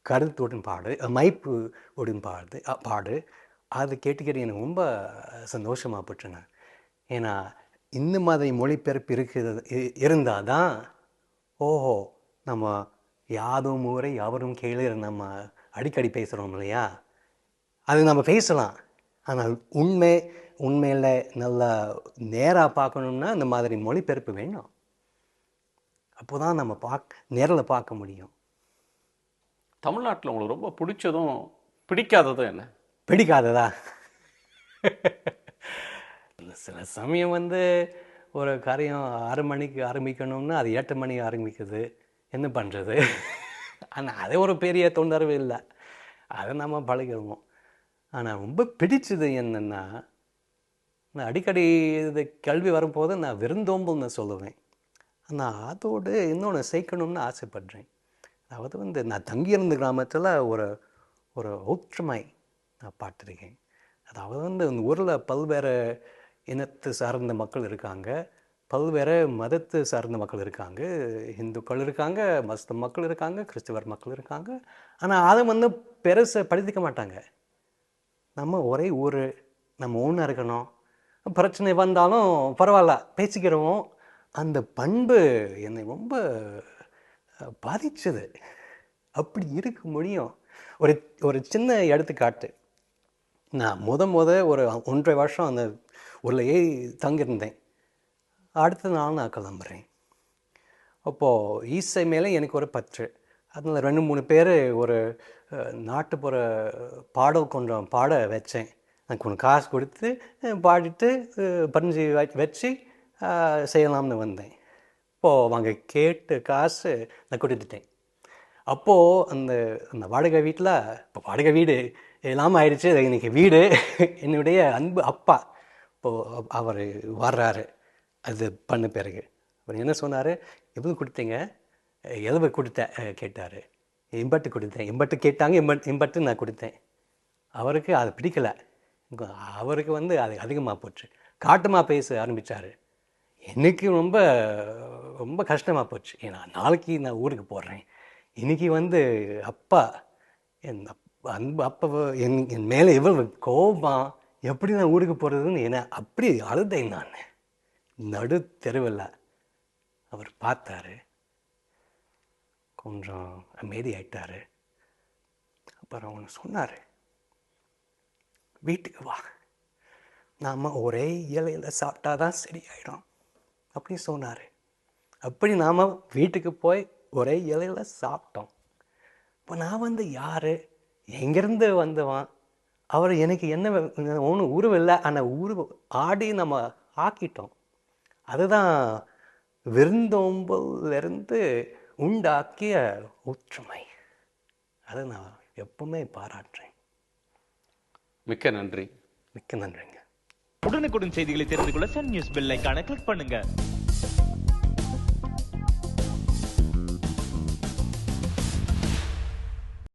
கருத்து உடன்பாடு, அமைப்பு உடன்பாடு. அது கேட்டுக்கிட்டு எனக்கு ரொம்ப சந்தோஷமாக போச்சுங்க. ஏன்னா இந்த மாதிரி மொழிபெயர்ப்பு இருந்தால் தான் ஓஹோ நம்ம யாதும் ஊரே யாவரும் கேளீர் நம்ம அடிக்கடி பேசுகிறோம் இல்லையா, அது நம்ம பேசலாம். ஆனால் உண்மையில் நல்லா நேராக பார்க்கணுன்னா இந்த மாதிரி மொழிபெயர்ப்பு வேணும். அப்போ தான் நம்ம நேரில் பார்க்க முடியும். தமிழ்நாட்டில் உங்களுக்கு ரொம்ப பிடிச்சதும் பிடிக்காததும் என்ன? பிடிக்காததா? சில சமயம் வந்து ஒரு காரியம் 6 மணிக்கு ஆரம்பிக்கணும்னா அது 8 மணிக்கு ஆரம்பிக்குது. என்ன பண்ணுறது? ஆனால் அது ஒரு பெரிய தொந்தரவு இல்லை, அதை நம்ம பழகிடுவோம். ஆனால் ரொம்ப பிடிச்சது என்னென்னா, நான் அடிக்கடி இது கல்வி வரும்போது நான் விருந்தோம்புன்னு சொல்லுவேன். நான் அதோடு இன்னொன்று சேர்க்கணும்னு ஆசைப்படுறேன். அதாவது வந்து நான் தங்கியிருந்த கிராமத்தில் ஒரு ஒற்றுமை நான் பார்த்துருக்கேன். அதாவது வந்து இந்த ஊரில் பல்வேறு இனத்தை சார்ந்த மக்கள் இருக்காங்க, பல்வேறு மதத்தை சார்ந்த மக்கள் இருக்காங்க, இந்துக்கள் இருக்காங்க, மஸ்த மக்கள் இருக்காங்க, கிறிஸ்தவர் மக்கள் இருக்காங்க. ஆனால் அதை வந்து பெருசை படித்துக்க மாட்டாங்க. நம்ம ஒரே ஊர், நம்ம ஒன்றா இருக்கணும், பிரச்சனை வந்தாலும் பரவாயில்ல பேசிக்கிறோம். அந்த பண்பு என்னை ரொம்ப பாதிச்சது. அப்படி இருக்க முடியும்? ஒரு சின்ன எடுத்துக்காட்டு. நான் ஒரு 1.5 வருஷம் அந்த ஊர்லையே தங்கியிருந்தேன். அடுத்த நாள் நான் கிளம்புறேன். அப்போது ஈசை மேலே எனக்கு ஒரு பற்று. அதில் 2-3 பேர் ஒரு நாட்டுப்புற பாடல் கொஞ்சம் பாட வச்சேன். எனக்கு கொஞ்சம் காசு கொடுத்து பாடிட்டு பறிஞ்சு வச்சு செய்யலாம்னு வந்தேன். இப்போது அவங்க கேட்டு காசு நான் கொடுத்துட்டேன். அப்போது அந்த வாடகை வீட்டில், இப்போ வாடகை வீடு இல்லாமல் ஆயிடுச்சு, இன்றைக்கி வீடு. என்னுடைய அன்பு அப்பா இப்போது அவர் வர்றாரு. அது பண்ண பிறகு அவர் என்ன சொன்னார், எவ்வளோ கொடுத்தீங்க, எவ்வளவு கொடுத்தேன் கேட்டார். 80 கொடுத்தேன். 80 கேட்டாங்க, 80 நான் கொடுத்தேன். அவருக்கு அது பிடிக்கலை. அவருக்கு வந்து அது அதிகமாக போச்சு. காட்டமாக பேச ஆரம்பித்தார். எனக்கு ரொம்ப ரொம்ப கஷ்டமாக போச்சு. ஏன்னா நாளைக்கு நான் ஊருக்கு போடுறேன். இன்றைக்கி வந்து அப்பா, என் அன்பு அப்பா என் மேலே எவ்வளவு கோபம், எப்படி நான் ஊருக்கு போகிறதுன்னு என்ன அப்படி அழுதேன் நான். நடு தெருவில் அவர் பார்த்தாரு, கொஞ்சம் அமைதி ஆயிட்டாரு. அப்புறம் ஒன்று சொன்னார், வீட்டுக்கு வா, நாம் ஒரே இலையில் சாப்பிட்டா தான் சரியாயிடும் அப்படின்னு சொன்னார். அப்படி நாம் வீட்டுக்கு போய் ஒரே இலையில் சாப்பிட்டோம். இப்போ நான் யார், எங்கேருந்து வந்தவன், அவர் எனக்கு என்ன ஒன்றும் உருவம் இல்லை, ஆனால் ஆடி நம்ம ஆக்கிட்டோம். அதுதான் விருந்தோம்பலிருந்து உண்டாக்கிய ஒற்றுமை. அதை நான் எப்பவுமே பாராட்டுறேன். மிக்க நன்றி. மிக்க நன்றிங்க. உடனுக்குடன் செய்திகளை தெரிந்து கொள்ள சன் நியூஸ் பெல் ஐகானை கிளிக் பண்ணுங்க.